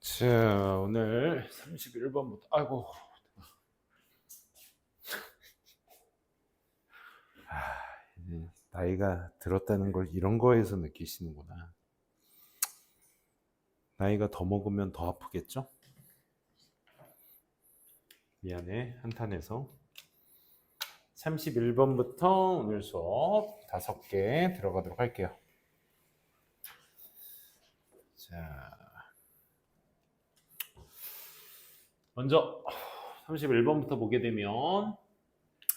자, 오늘 31번부터 아이고 이제 나이가 들었다는 걸 이런 거에서 느끼시는구나. 나이가 더 먹으면 더 아프겠죠? 미안해, 한탄해서 31번부터 오늘 수업 5개 들어가도록 할게요. 자, 먼저 31번부터 보게 되면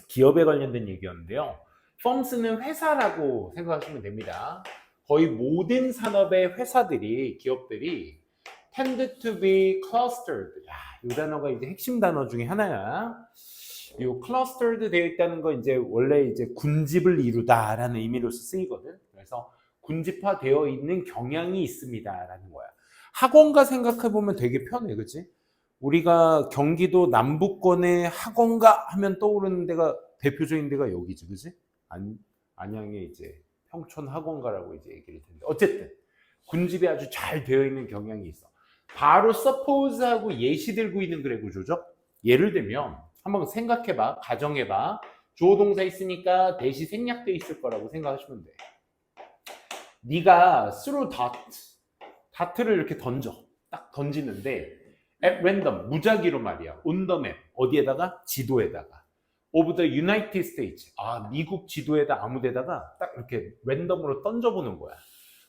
기업에 관련된 얘기였는데요. firms는 회사라고 생각하시면 됩니다. 거의 모든 산업의 회사들이, 기업들이 tend to be clustered. 이 단어가 이제 핵심 단어 중에 하나야. 이 clustered 되어 있다는 거 이제 원래 이제 군집을 이루다라는 의미로서 쓰이거든. 그래서 군집화되어 있는 경향이 있습니다라는 거야. 학원가 생각해 보면 되게 편해, 그렇지? 우리가 경기도 남부권의 학원가 하면 떠오르는 데가 대표적인 데가 여기지, 그지? 안양에 이제 평촌 학원가라고 이제 얘기를 했는데 어쨌든 군집이 아주 잘 되어 있는 경향이 있어. 바로 suppose하고 예시 들고 있는 그래 구조죠. 예를 들면 한번 생각해봐, 가정해봐. 주어 동사 있으니까 대시 생략돼 있을 거라고 생각하시면 돼. 네가 through dot를 이렇게 던져, 딱 던지는데 at random, 무작위로 말이야. on the map, 어디에다가? 지도에다가. of the United States, 미국 지도에다 아무 데다가 딱 이렇게 랜덤으로 던져보는 거야.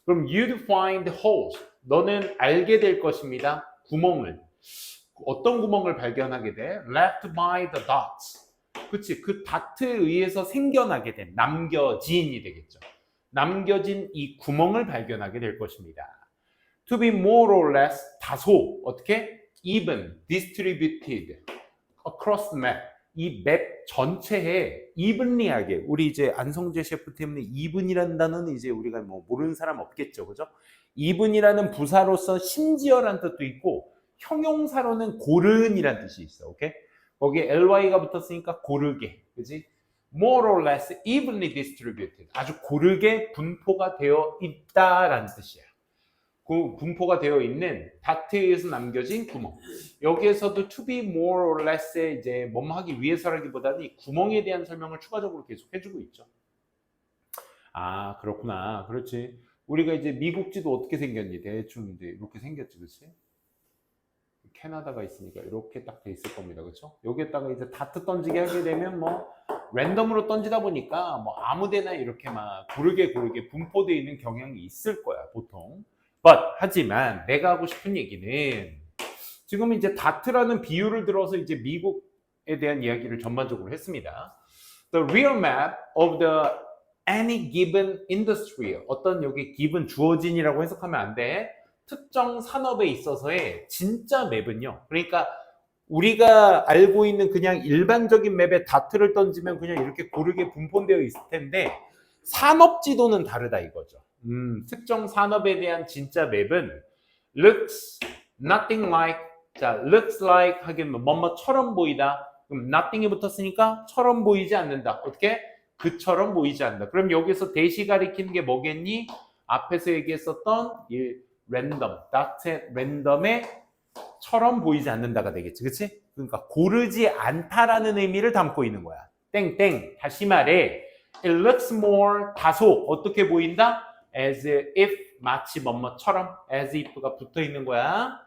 그럼 you'd find holes, 너는 알게 될 것입니다. 구멍을. 어떤 구멍을 발견하게 돼? left by the dots. 그치, 그 다트에 의해서 생겨나게 된, 남겨진이 되겠죠. 남겨진 이 구멍을 발견하게 될 것입니다. To be more or less, 다소, 어떻게? even, distributed, across the map. 이 맵 전체에 evenly하게, 우리 이제 안성재 셰프 때문에 even이라는 단어는 이제 우리가 뭐 모르는 사람 없겠죠, 그죠? even이라는 부사로서 심지어란 뜻도 있고 형용사로는 고른이란 뜻이 있어, 오케이? 거기에 ly가 붙었으니까 고르게, 그지? more or less evenly distributed, 아주 고르게 분포가 되어 있다라는 뜻이야. 그 분포가 되어 있는 다트에 의해서 남겨진 구멍. 여기에서도 to be more or less에 이제 뭐뭐 하기 위해서라기보다는 이 구멍에 대한 설명을 추가적으로 계속 해주고 있죠. 그렇구나. 그렇지. 우리가 이제 미국 지도 어떻게 생겼니? 대충 이제 이렇게 생겼지, 그렇지? 캐나다가 있으니까 이렇게 딱 돼 있을 겁니다, 그렇죠? 여기에다가 이제 다트 던지게 하게 되면 뭐 랜덤으로 던지다 보니까 뭐 아무데나 이렇게 막 고르게 분포되어 있는 경향이 있을 거야, 보통. 하지만 내가 하고 싶은 얘기는 지금 이제 다트라는 비유를 들어서 이제 미국에 대한 이야기를 전반적으로 했습니다. The real map of the any given industry, 어떤 여기 given 주어진이라고 해석하면 안 돼. 특정 산업에 있어서의 진짜 맵은요. 그러니까 우리가 알고 있는 그냥 일반적인 맵에 다트를 던지면 그냥 이렇게 고르게 분포되어 있을 텐데 산업 지도는 다르다 이거죠. 특정 산업에 대한 진짜 맵은 looks nothing like, 자, looks like 하기는 뭐뭐처럼 보이다. 그럼 nothing이 붙었으니까 처럼 보이지 않는다. 어떻게? 그처럼 보이지 않는다. 그럼 여기서 대시 가리키는 게 뭐겠니? 앞에서 얘기했었던 이 랜덤, dot 랜덤의 처럼 보이지 않는다가 되겠지. 그치? 그러니까 고르지 않다라는 의미를 담고 있는 거야. 땡땡. 다시 말해. It looks more, 다소 어떻게 보인다? As if, 마치 뭐뭐처럼. as if가 붙어 있는 거야.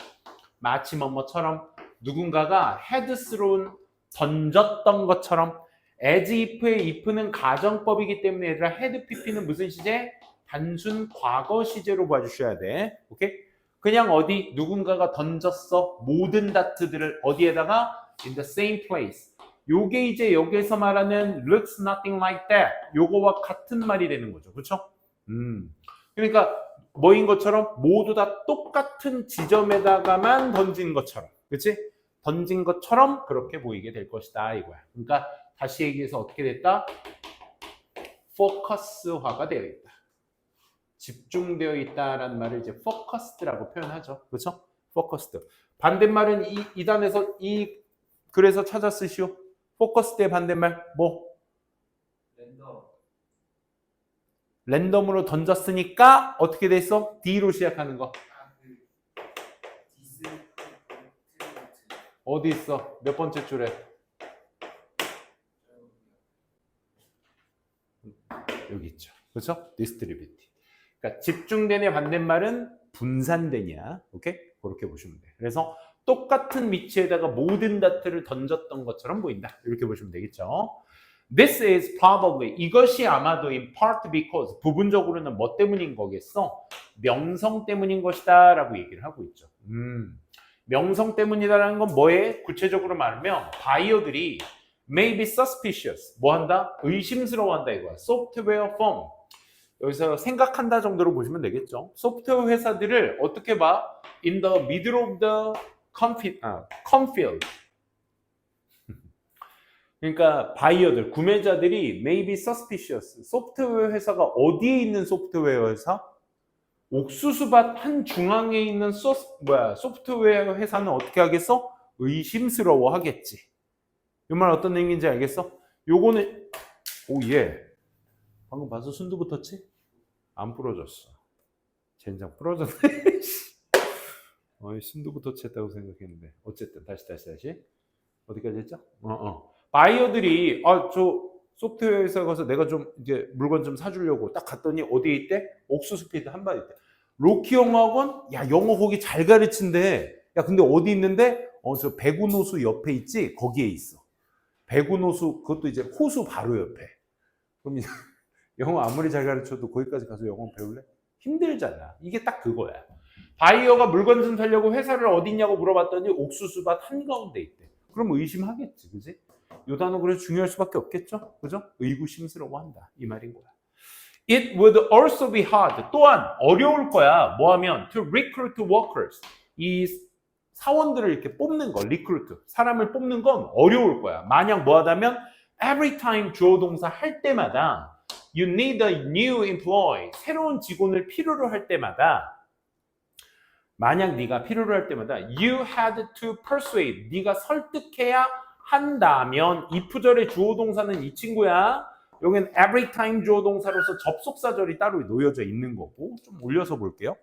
마치 뭐뭐처럼 누군가가 had thrown, 던졌던 것처럼. as if의 if는 가정법이기 때문에 얘들아 had pp는 무슨 시제? 단순 과거 시제로 봐주셔야 돼. 오케이? 그냥 어디 누군가가 던졌어. 모든 다트들을 어디에다가? in the same place. 요게 이제 여기에서 말하는 looks nothing like that. 요거와 같은 말이 되는 거죠. 그렇죠? 그러니까 뭐인 것처럼 모두 다 똑같은 지점에다가만 던진 것처럼. 그렇지? 던진 것처럼 그렇게 보이게 될 것이다 이거야. 그러니까 다시 얘기해서 어떻게 됐다? 포커스화가 되어 있다. 집중되어 있다라는 말을 이제 focused라고 표현하죠. 그렇죠? focused. 반대말은 이 단에서 그래서 찾아 쓰시오. focused의 반대말 뭐? 랜덤으로 던졌으니까 어떻게 됐어? D로 시작하는 거. 어디 있어? 몇 번째 줄에? 여기 있죠. 그렇죠? distributed. 그러니까 집중된의 반대말은 분산되냐. 오케이? 그렇게 보시면 돼. 그래서 똑같은 위치에다가 모든 다트를 던졌던 것처럼 보인다. 이렇게 보시면 되겠죠. This is probably, 이것이 아마도 in part because, 부분적으로는 뭐 때문인 거겠어? 명성 때문인 것이다 라고 얘기를 하고 있죠. 명성 때문이다라는 건 뭐에? 구체적으로 말하면 바이어들이 may be suspicious, 뭐 한다? 의심스러워한다 이거야. software firm, 여기서 생각한다 정도로 보시면 되겠죠. 소프트웨어 회사들을 어떻게 봐? in the middle of the cornfield. 그러니까 바이어들, 구매자들이 may be suspicious. 소프트웨어 회사가 어디에 있는 소프트웨어 회사? 옥수수밭 한 중앙에 있는 소프트웨어 회사는 어떻게 하겠어? 의심스러워 하겠지. 이 말 어떤 얘기인지 알겠어? 요거는 예. 방금 봐서 순두 붙었지? 안 부러졌어. 젠장 부러졌네. 순두 붙었다고 생각했는데 어쨌든 다시 어디까지 했죠? 바이어들이 저 소프트웨어 회사 가서 내가 좀 이제 물건 좀 사주려고 딱 갔더니 어디에 있대? 옥수수 필드 한 발 있대. 로키 영어학원? 야, 영어 거기 잘 가르친대. 야, 근데 어디 있는데? 저 배구노수 옆에 있지? 거기에 있어. 배구노수, 그것도 이제 호수 바로 옆에. 그럼 이제 영어 아무리 잘 가르쳐도 거기까지 가서 영어 배울래? 힘들잖아. 이게 딱 그거야. 바이어가 물건 좀 사려고 회사를 어디 있냐고 물어봤더니 옥수수밭 한가운데 있대. 그럼 의심하겠지, 그지? 요 단어 그래서 중요할 수밖에 없겠죠? 그죠? 의구심스러워한다. 이 말인 거야. It would also be hard. 또한 어려울 거야. 뭐 하면? To recruit workers. 이 사원들을 이렇게 뽑는 거, recruit. 사람을 뽑는 건 어려울 거야. 만약 뭐 하다면 every time 주어 동사 할 때마다 you need a new employee. 새로운 직원을 필요로 할 때마다 만약 네가 필요로 할 때마다 you had to persuade. 네가 설득해야 한다면 이 부절의 주어 동사는 이 친구야. 여기는 every time 주어 동사로서 접속사절이 따로 놓여져 있는 거고 좀 올려서 볼게요.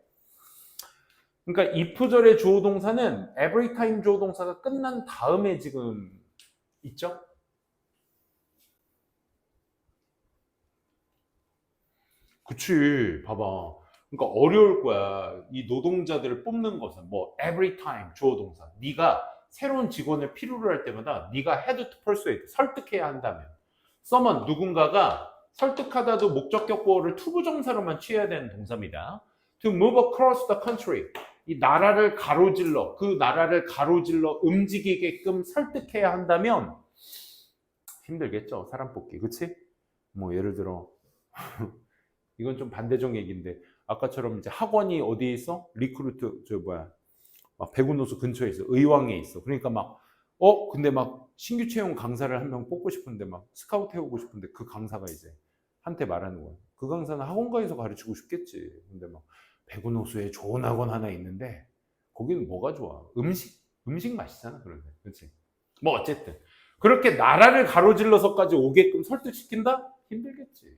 그러니까 if절의 주어 동사는 every time 주어 동사가 끝난 다음에 지금 있죠? 그치, 봐봐. 그러니까 어려울 거야. 이 노동자들을 뽑는 것은 뭐 every time 주어 동사. 네가 새로운 직원을 필요로 할 때마다 네가 had to persuade, 설득해야 한다면. someone, 누군가가 설득하다도 목적격 보어를 투부정사로만 취해야 되는 동사입니다. To move across the country. 이 나라를 가로질러, 그 나라를 가로질러 움직이게끔 설득해야 한다면 힘들겠죠. 사람 뽑기. 그치? 뭐 예를 들어 이건 좀 반대적 얘기인데 아까처럼 이제 학원이 어디에 있어? 리크루트 배구노수 근처에 있어. 의왕에 있어. 그러니까 근데 신규 채용 강사를 한 명 뽑고 싶은데 스카우트 해오고 싶은데 그 강사가 이제 한테 말하는 거야. 그 강사는 학원가에서 가르치고 싶겠지. 근데 배구노수에 좋은 학원 하나 있는데 거기는 뭐가 좋아? 음식 맛이잖아. 그런데 그렇지? 어쨌든 그렇게 나라를 가로질러서까지 오게끔 설득시킨다? 힘들겠지.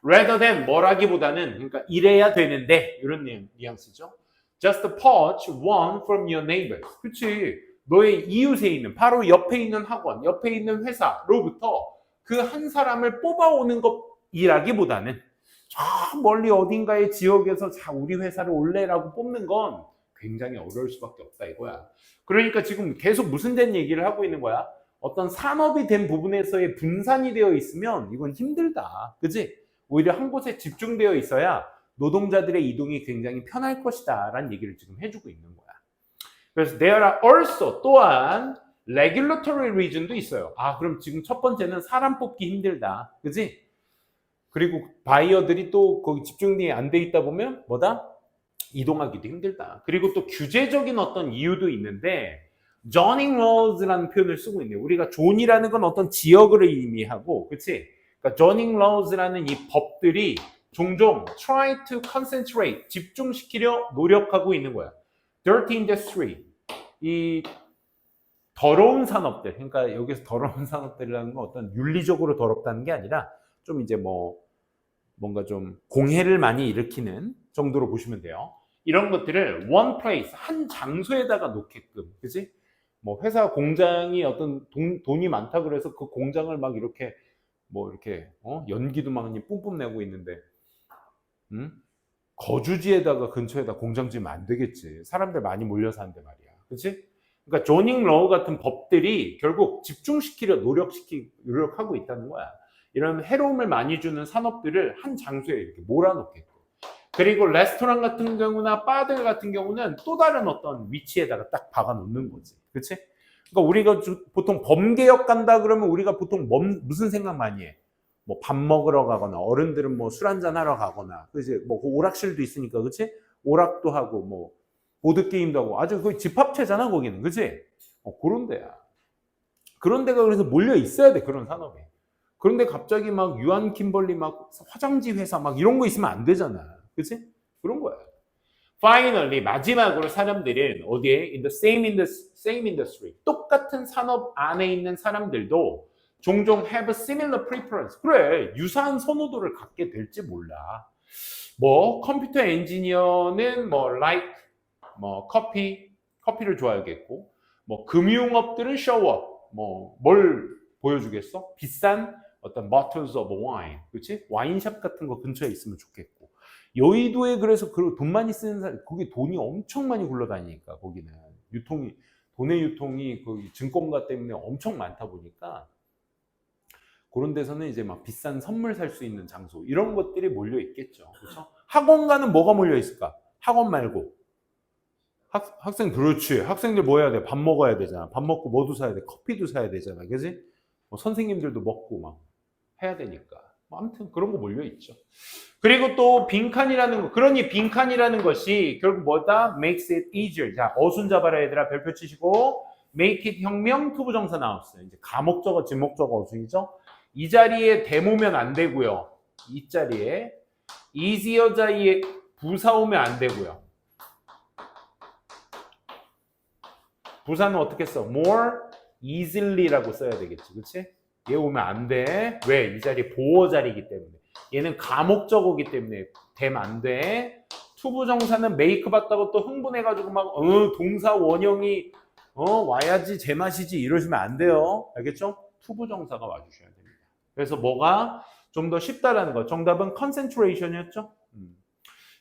rather than 뭐라기보다는 그러니까 이래야 되는데 이런 뉘앙스죠. Just poach one from your neighbors. 그렇지. 너의 이웃에 있는 바로 옆에 있는 학원, 옆에 있는 회사로부터 그 한 사람을 뽑아오는 것이라기보다는 저 멀리 어딘가의 지역에서 자 우리 회사를 올래라고 뽑는 건 굉장히 어려울 수밖에 없다 이거야. 그러니까 지금 계속 무슨 된 얘기를 하고 있는 거야? 어떤 산업이 된 부분에서의 분산이 되어 있으면 이건 힘들다. 그지? 오히려 한 곳에 집중되어 있어야 노동자들의 이동이 굉장히 편할 것이다 라는 얘기를 지금 해주고 있는 거야. 그래서 there are also 또한 regulatory reason도 있어요. 그럼 지금 첫 번째는 사람 뽑기 힘들다. 그지? 그리고 바이어들이 또 거기 집중이 안 돼 있다 보면 뭐다? 이동하기도 힘들다. 그리고 또 규제적인 어떤 이유도 있는데 zoning laws라는 표현을 쓰고 있네요. 우리가 존이라는 건 어떤 지역을 의미하고 그치? 그러니까 zoning laws라는 이 법들이 종종 try to concentrate, 집중시키려 노력하고 있는 거야. dirty industry, 이 더러운 산업들, 그러니까 여기서 더러운 산업들이라는 건 어떤 윤리적으로 더럽다는 게 아니라 좀 이제 뭔가 좀 공해를 많이 일으키는 정도로 보시면 돼요. 이런 것들을 one place, 한 장소에다가 놓게끔, 그치? 뭐 회사 공장이 어떤 돈이 많다 그래서 그 공장을 막 이렇게 뭐 이렇게 연기도 막 뿜뿜 내고 있는데 음? 거주지에다가 근처에다 공장 지으면 안 되겠지. 사람들 많이 몰려 사는데 말이야. 그렇지? 그러니까 조닝 러우 같은 법들이 결국 집중시키려 노력하고 있다는 거야. 이런 해로움을 많이 주는 산업들을 한 장소에 이렇게 몰아놓겠고. 그리고 레스토랑 같은 경우나 바들 같은 경우는 또 다른 어떤 위치에다가 딱 박아놓는 거지. 그렇지? 그러니까 우리가 보통 범개혁 간다 그러면 우리가 보통 무슨 생각 많이 해? 뭐 밥 먹으러 가거나 어른들은 뭐 술 한잔 하러 가거나 그지? 뭐 오락실도 있으니까 그렇지? 오락도 하고 뭐 보드 게임도 하고 아주 거의 집합체잖아 거기는 그렇지? 그런 데야. 그런 데가 그래서 몰려 있어야 돼 그런 산업이. 그런데 갑자기 막 유한 킴벌리 막 화장지 회사 막 이런 거 있으면 안 되잖아. 그치? 그런 거야. Finally, 마지막으로 사람들은 어디에? In the same industry. 똑같은 산업 안에 있는 사람들도 종종 have a similar preference. 그래, 유사한 선호도를 갖게 될지 몰라. 뭐 컴퓨터 엔지니어는 뭐 like, 뭐 커피를 좋아하겠고, 뭐 금융업들은 show-up, 뭐 뭘 보여주겠어? 비싼 어떤 bottles of wine, 그렇지? 와인샵 같은 거 근처에 있으면 좋겠고. 여의도에 그래서 돈 많이 쓰는 사람, 거기 돈이 엄청 많이 굴러다니니까 거기는 돈의 유통이 거기 증권가 때문에 엄청 많다 보니까 그런 데서는 이제 막 비싼 선물 살 수 있는 장소 이런 것들이 몰려 있겠죠. 그렇죠? 학원가는 뭐가 몰려 있을까? 학원 말고 학생 그렇지. 학생들 뭐 해야 돼? 밥 먹어야 되잖아. 밥 먹고 뭐도 사야 돼? 커피도 사야 되잖아. 그지? 뭐 선생님들도 먹고 막 해야 되니까. 뭐 아무튼 그런 거 몰려 있죠. 그리고 또 빈칸이라는 거. 그러니 빈칸이라는 것이 결국 뭐다? Makes it easier. 자, 어순 잡아라 얘들아. 별표 치시고 make it 혁명 투부정사 나왔어요. 이제 가목적어, 지목적어 어순이죠. 이 자리에 대모면 안 되고요. 이 자리에 easier 자리에 부사 오면 안 되고요. 부사는 어떻게 써? more easily라고 써야 되겠지. 그치? 얘 오면 안 돼. 왜? 이 자리 보호 자리이기 때문에. 얘는 가목적어기 때문에 되면 안 돼. 투부정사는 make 받다고 또 흥분해가지고 막 동사 원형이 와야지 제맛이지 이러시면 안 돼요. 알겠죠? 투부정사가 와주셔야 됩니다. 그래서 뭐가 좀 더 쉽다라는 거. 정답은 concentration이었죠?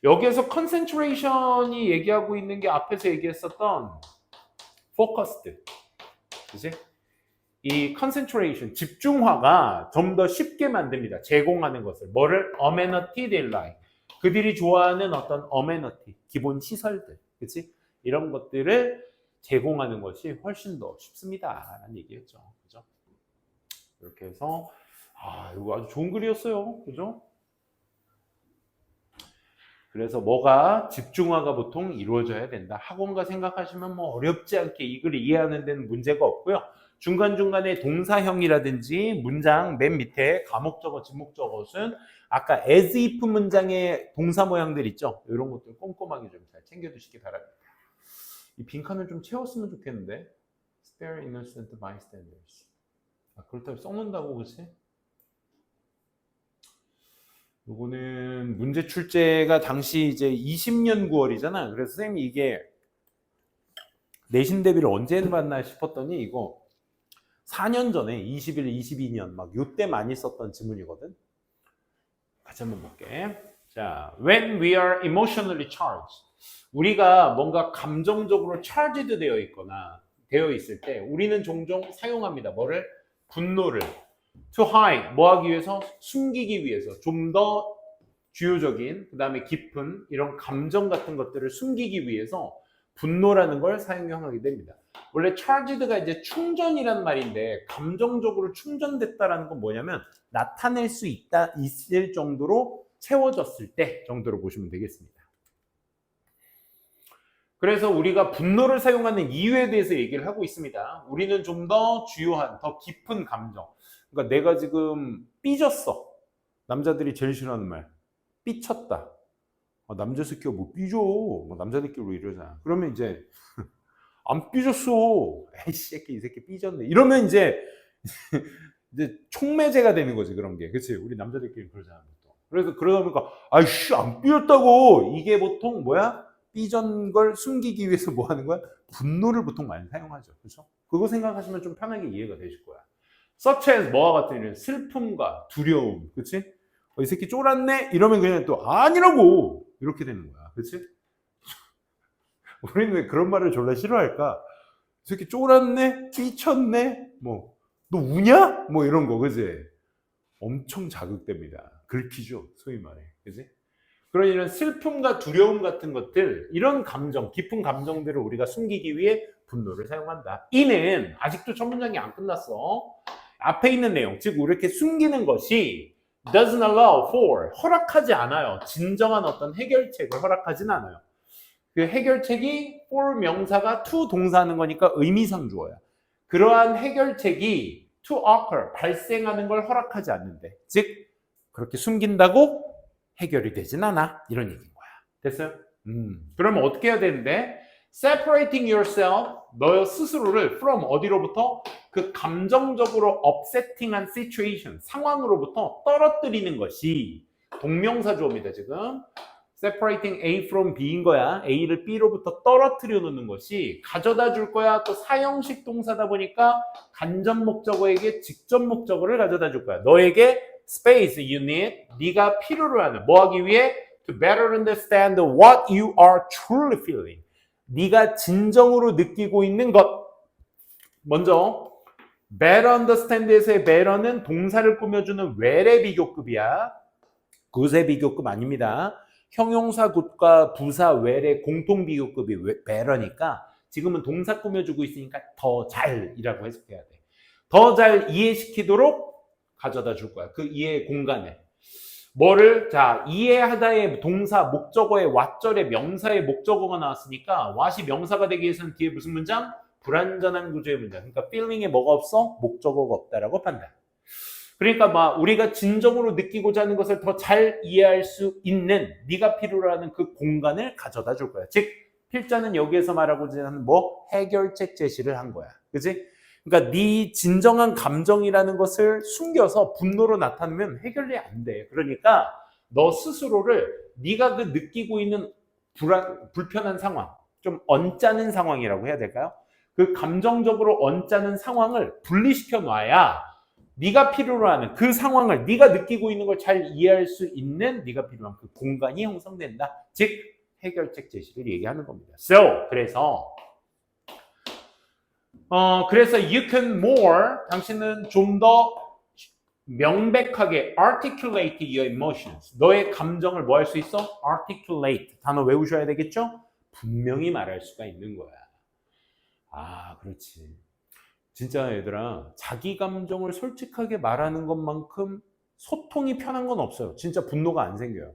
여기에서 concentration이 얘기하고 있는 게 앞에서 얘기했었던 focused. 그치? 이 concentration, 집중화가 좀 더 쉽게 만듭니다. 제공하는 것을. 뭐를? amenity they like. 그들이 좋아하는 어떤 amenity, 기본 시설들. 그치? 이런 것들을 제공하는 것이 훨씬 더 쉽습니다. 라는 얘기였죠. 그죠? 이렇게 해서, 이거 아주 좋은 글이었어요. 그죠? 그래서 뭐가 집중화가 보통 이루어져야 된다. 학원가 생각하시면 뭐 어렵지 않게 이 글을 이해하는 데는 문제가 없고요. 중간중간에 동사형이라든지 문장 맨 밑에 가목적어, 지목적어는 아까 as if 문장의 동사 모양들 있죠. 이런 것들 꼼꼼하게 좀 잘 챙겨두시기 바랍니다. 이 빈칸을 좀 채웠으면 좋겠는데. spare innocent bystanders. 그렇다고 써놓는다고 그치? 요거는 문제 출제가 당시 이제 20년 9월이잖아. 그래서 선생님이 이게 내신 대비를 언제 해봤나 싶었더니 이거 4년 전에 21, 22년 막 요때 많이 썼던 지문이거든. 같이 한번 볼게. 자, when we are emotionally charged. 우리가 뭔가 감정적으로 charged 되어 있거나 되어 있을 때 우리는 종종 사용합니다. 뭐를? 분노를. to hide, 뭐 하기 위해서? 숨기기 위해서. 좀 더 주요적인, 그 다음에 깊은 이런 감정 같은 것들을 숨기기 위해서 분노라는 걸 사용하게 됩니다. 원래 charged가 이제 충전이란 말인데 감정적으로 충전됐다라는 건 뭐냐면 나타낼 수 있을 정도로 채워졌을 때 정도로 보시면 되겠습니다. 그래서 우리가 분노를 사용하는 이유에 대해서 얘기를 하고 있습니다. 우리는 좀 더 주요한, 더 깊은 감정. 그러니까 내가 지금 삐졌어. 남자들이 제일 싫어하는 말. 삐쳤다. 남자 새끼가 뭐 삐져. 뭐 남자들끼리 이러잖아. 그러면 이제 안 삐졌어. 에이씨, 이 새끼 삐졌네. 이러면 이제 촉매제가 되는 거지, 그런 게. 그치? 우리 남자들끼리 그러잖아. 그래서 그러다 보니까, 아이씨, 안 삐졌다고. 이게 보통 뭐야? 삐전 걸 숨기기 위해서 뭐 하는 거야? 분노를 보통 많이 사용하죠. 그렇죠? 그거 생각하시면 좀 편하게 이해가 되실 거야. such as 뭐와 같은 이런 슬픔과 두려움. 그치? 이 새끼 쫄았네? 이러면 그냥 또 아니라고! 이렇게 되는 거야. 그치? 우리는 왜 그런 말을 졸라 싫어할까? 이 새끼 쫄았네? 삐쳤네? 뭐, 너 우냐? 뭐 이런 거, 그지? 엄청 자극됩니다. 긁히죠, 소위 말해. 그지? 그런 이런 슬픔과 두려움 같은 것들, 이런 감정, 깊은 감정들을 우리가 숨기기 위해 분노를 사용한다. 이는 아직도 첫 문장이 안 끝났어. 앞에 있는 내용, 즉 이렇게 숨기는 것이 doesn't allow for, 허락하지 않아요. 진정한 어떤 해결책을 허락하진 않아요. 그 해결책이 for 명사가 to 동사하는 거니까 의미상 주어야. 그러한 해결책이 to occur, 발생하는 걸 허락하지 않는데, 즉 그렇게 숨긴다고 해결이 되진 않아. 이런 얘기인 거야. 됐어요? 그러면 어떻게 해야 되는데? separating yourself, 너 스스로를 from 어디로부터? 그 감정적으로 upsetting한 situation, 상황으로부터 떨어뜨리는 것이 동명사 주어입니다, 지금. separating A from B인 거야. A를 B로부터 떨어뜨려 놓는 것이 가져다 줄 거야. 또 사형식 동사다 보니까 간접 목적어에게 직접 목적어를 가져다 줄 거야. 너에게 space you need, 네가 필요로 하는, 뭐 하기 위해? to better understand what you are truly feeling. 네가 진정으로 느끼고 있는 것. 먼저 better understand에서의 better는 동사를 꾸며주는 well의 비교급이야. good의 비교급 아닙니다. 형용사 good과 부사 well의 공통 비교급이 better니까 지금은 동사 꾸며주고 있으니까 더 잘이라고 해석해야 돼. 더 잘 이해시키도록 가져다 줄 거야. 그 이해의 공간에. 뭐를? 자, 이해하다의 동사, 목적어의 왓절의 명사의 목적어가 나왔으니까 what이 명사가 되기 위해서는 뒤에 무슨 문장? 불완전한 구조의 문장. 그러니까 feeling에 뭐가 없어? 목적어가 없다라고 판단. 그러니까 막 우리가 진정으로 느끼고자 하는 것을 더 잘 이해할 수 있는 네가 필요로 하는 그 공간을 가져다 줄 거야. 즉, 필자는 여기에서 말하고자 하는 뭐? 해결책 제시를 한 거야. 그치? 그러니까 네 진정한 감정이라는 것을 숨겨서 분노로 나타내면 해결이 안 돼. 그러니까 너 스스로를 네가 그 느끼고 있는 불편한 상황, 좀 언짢은 상황이라고 해야 될까요? 그 감정적으로 언짢은 상황을 분리시켜 놔야 네가 필요로 하는 그 상황을, 네가 느끼고 있는 걸 잘 이해할 수 있는 네가 필요한 그 공간이 형성된다. 즉 해결책 제시를 얘기하는 겁니다. So, 그래서 you can more, 당신은 좀 더 명백하게 articulate your emotions. 너의 감정을 뭐 할 수 있어? articulate. 단어 외우셔야 되겠죠? 분명히 말할 수가 있는 거야. 아, 그렇지. 진짜 얘들아, 자기 감정을 솔직하게 말하는 것만큼 소통이 편한 건 없어요. 진짜 분노가 안 생겨요.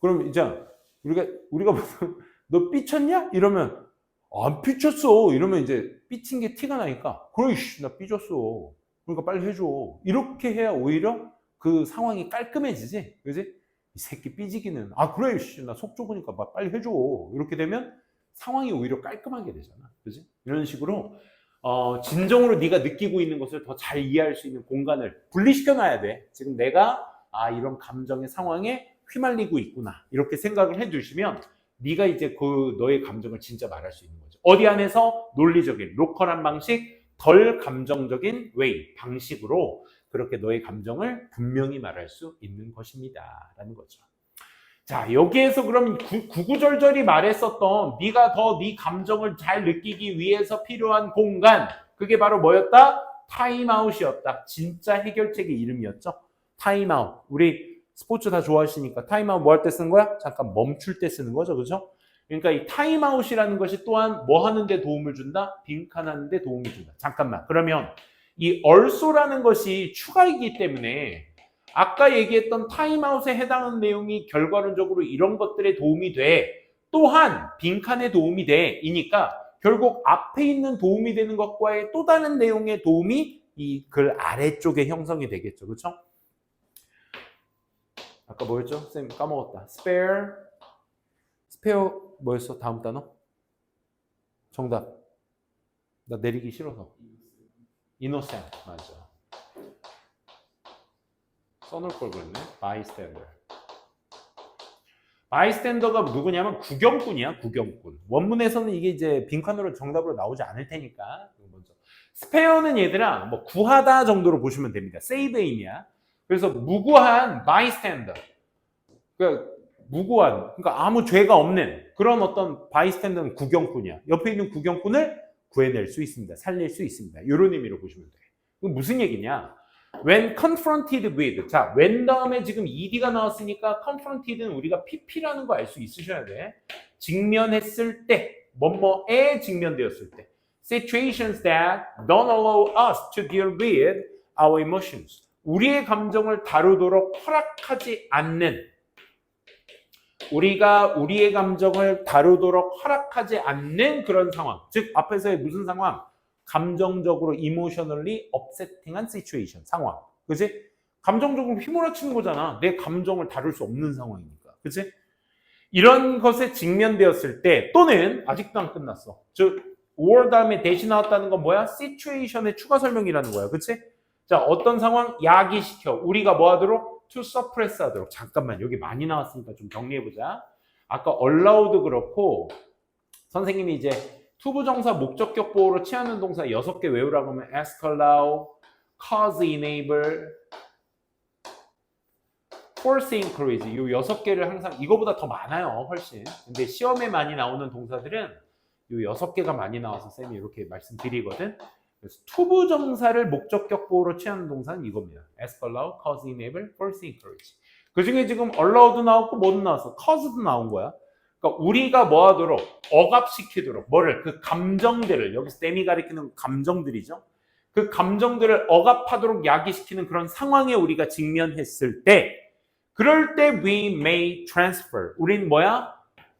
그럼 이제 우리가 무슨 너 삐쳤냐? 이러면 안 삐쳤어. 이러면 이제 삐친 게 티가 나니까 그래, 나 삐졌어. 그러니까 빨리 해줘. 이렇게 해야 오히려 그 상황이 깔끔해지지. 그지? 이 새끼 삐지기는 그래, 나 속 좁으니까 빨리 해줘. 이렇게 되면 상황이 오히려 깔끔하게 되잖아. 그지? 이런 식으로 진정으로 네가 느끼고 있는 것을 더 잘 이해할 수 있는 공간을 분리시켜 놔야 돼. 지금 내가 이런 감정의 상황에 휘말리고 있구나. 이렇게 생각을 해 두시면 네가 이제 그 너의 감정을 진짜 말할 수 있는 거죠. 어디 안에서? 논리적인, 로컬한 방식, 덜 감정적인 웨이, 방식으로 그렇게 너의 감정을 분명히 말할 수 있는 것입니다. 라는 거죠. 자, 여기에서 그럼 구구절절히 말했었던 네가 더 네 감정을 잘 느끼기 위해서 필요한 공간, 그게 바로 뭐였다? 타임아웃이었다. 진짜 해결책의 이름이었죠. 타임아웃. 우리 스포츠 다 좋아하시니까 타임아웃 뭐 할 때 쓰는 거야? 잠깐 멈출 때 쓰는 거죠. 그죠? 그러니까 이 타임아웃이라는 것이 또한 뭐 하는 데 도움을 준다? 빈칸하는 데 도움을 준다. 잠깐만. 그러면 이 also라는 것이 추가이기 때문에 아까 얘기했던 타임아웃에 해당하는 내용이 결과론적으로 이런 것들에 도움이 돼. 또한 빈칸에 도움이 돼. 이니까 결국 앞에 있는 도움이 되는 것과의 또 다른 내용의 도움이 이 글 아래쪽에 형성이 되겠죠. 그렇죠? 아까 뭐였죠? 쌤 까먹었다. spare 뭐였어? 다음 단어? 정답. 나 내리기 싫어서. innocent. 맞아. 써놓을 걸 그랬네. bystander. 바이스탠더가 누구냐면 구경꾼이야, 구경꾼. 원문에서는 이게 이제 빈칸으로 정답으로 나오지 않을 테니까. 먼저. 스페어는 얘들아, 뭐 구하다 정도로 보시면 됩니다. 세이브인이야. 그래서 무구한 바이스탠더. 그러니까 무고한, 그러니까 아무 죄가 없는 그런 어떤 바이스탠더는 구경꾼이야. 옆에 있는 구경꾼을 구해낼 수 있습니다. 살릴 수 있습니다. 이런 의미로 보시면 돼. 그럼 무슨 얘기냐? When confronted with. 자, when 다음에 지금 ed가 나왔으니까 confronted는 우리가 pp라는 거 알 수 있으셔야 돼. 직면했을 때, 뭐뭐에 직면되었을 때. Situations that don't allow us to deal with our emotions. 우리의 감정을 다루도록 허락하지 않는, 우리가 우리의 감정을 다루도록 허락하지 않는 그런 상황. 즉 앞에서의 무슨 상황? 감정적으로 emotionally upsetting한 situation, 상황. 그치? 감정적으로 휘몰아치는 거잖아. 내 감정을 다룰 수 없는 상황이니까. 그치? 이런 것에 직면되었을 때, 또는 아직도 안 끝났어. 즉 or 다음에 대신 나왔다는 건 뭐야? situation의 추가 설명이라는 거야. 그치? 자, 어떤 상황? 야기시켜. 우리가 뭐 하도록? to suppress 하도록. 잠깐만, 여기 많이 나왔으니까 좀 정리해보자. 아까 allow도 그렇고, 선생님이 이제 투부정사 목적격 보호로 취하는 동사 6개 외우라고 하면 ask, allow, cause, enable, force, encourage. 이 6개를 항상, 이거보다 더 많아요, 훨씬. 근데 시험에 많이 나오는 동사들은 이 6개가 많이 나와서 쌤이 이렇게 말씀드리거든. 그래서 투부정사를 목적격 보호로 취하는 동사는 이겁니다. ask, allow, cause, enable, force, encourage. 그 중에 지금 allow도 나왔고 뭐도 나왔어? cause도 나온 거야. 그러니까 우리가 뭐 하도록? 억압시키도록. 뭐를? 그 감정들을, 여기서 쌤이 가리키는 감정들이죠. 그 감정들을 억압하도록 야기시키는 그런 상황에 우리가 직면했을 때, 그럴 때 we may transfer. 우린 뭐야?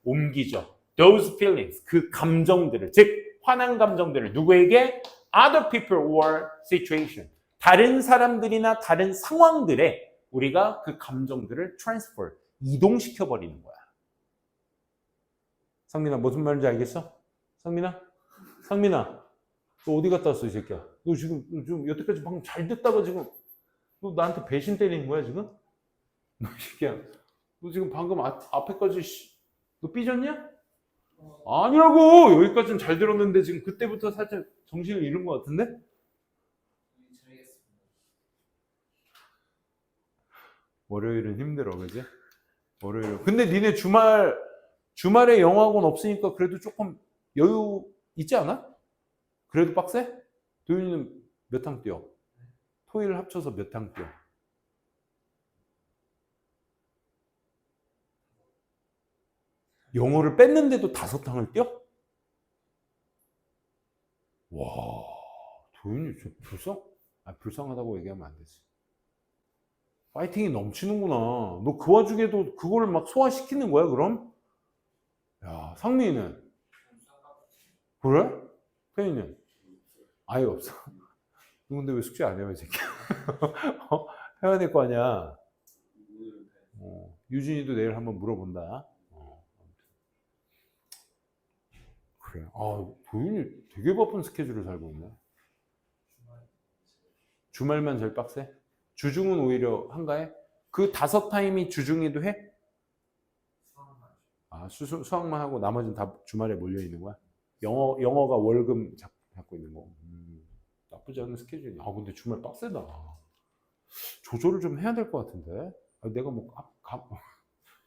옮기죠. Those feelings. 그 감정들을. 즉, 화난 감정들을 누구에게? Other people or situation. 다른 사람들이나 다른 상황들에 우리가 그 감정들을 transfer, 이동시켜버리는 거야. 상민아, 무슨 말인지 알겠어? 상민아? 상민아, 너 어디 갔다 왔어, 이 새끼야? 너 지금 여태까지 방금 잘 듣다가 지금 너 나한테 배신 때리는 거야, 지금? 너 이 새끼야, 너 지금 방금 앞에까지 너 삐졌냐? 아니라고! 여기까지는 잘 들었는데 지금 그때부터 살짝 정신을 잃은 것 같은데? 월요일은 힘들어, 그지? 월요일. 근데 니네 주말에 영어학원 없으니까 그래도 조금 여유 있지 않아? 그래도 빡세? 도윤이는 몇 탕 뛰어? 토일 합쳐서 몇 탕 뛰어? 영어를 뺐는데도 5탕을 뛰어? 와, 도윤이 좀 불쌍하다고 얘기하면 안 되지. 파이팅이 넘치는구나. 너 그 와중에도 그거를 막 소화시키는 거야, 그럼? 야, 상민이는? 그래? 혜인이는? 아예 없어. 너 근데 왜 숙제 안 해요, 이 새끼? 해야 될 거 아니야. 유진이도 내일 한번 물어본다. 그래. 아, 도윤이 되게 바쁜 스케줄을 살고 있네. 주말만 제일 빡세? 주중은 오히려 한가해? 그 5타임이 주중에도 해? 아, 수학만 하고 나머지는 다 주말에 몰려 있는 거야? 영어가 월금 잡고 있는 거. 나쁘지 않은 스케줄이네. 아, 근데 주말 빡세다. 조절을 좀 해야 될 것 같은데. 아, 내가 뭐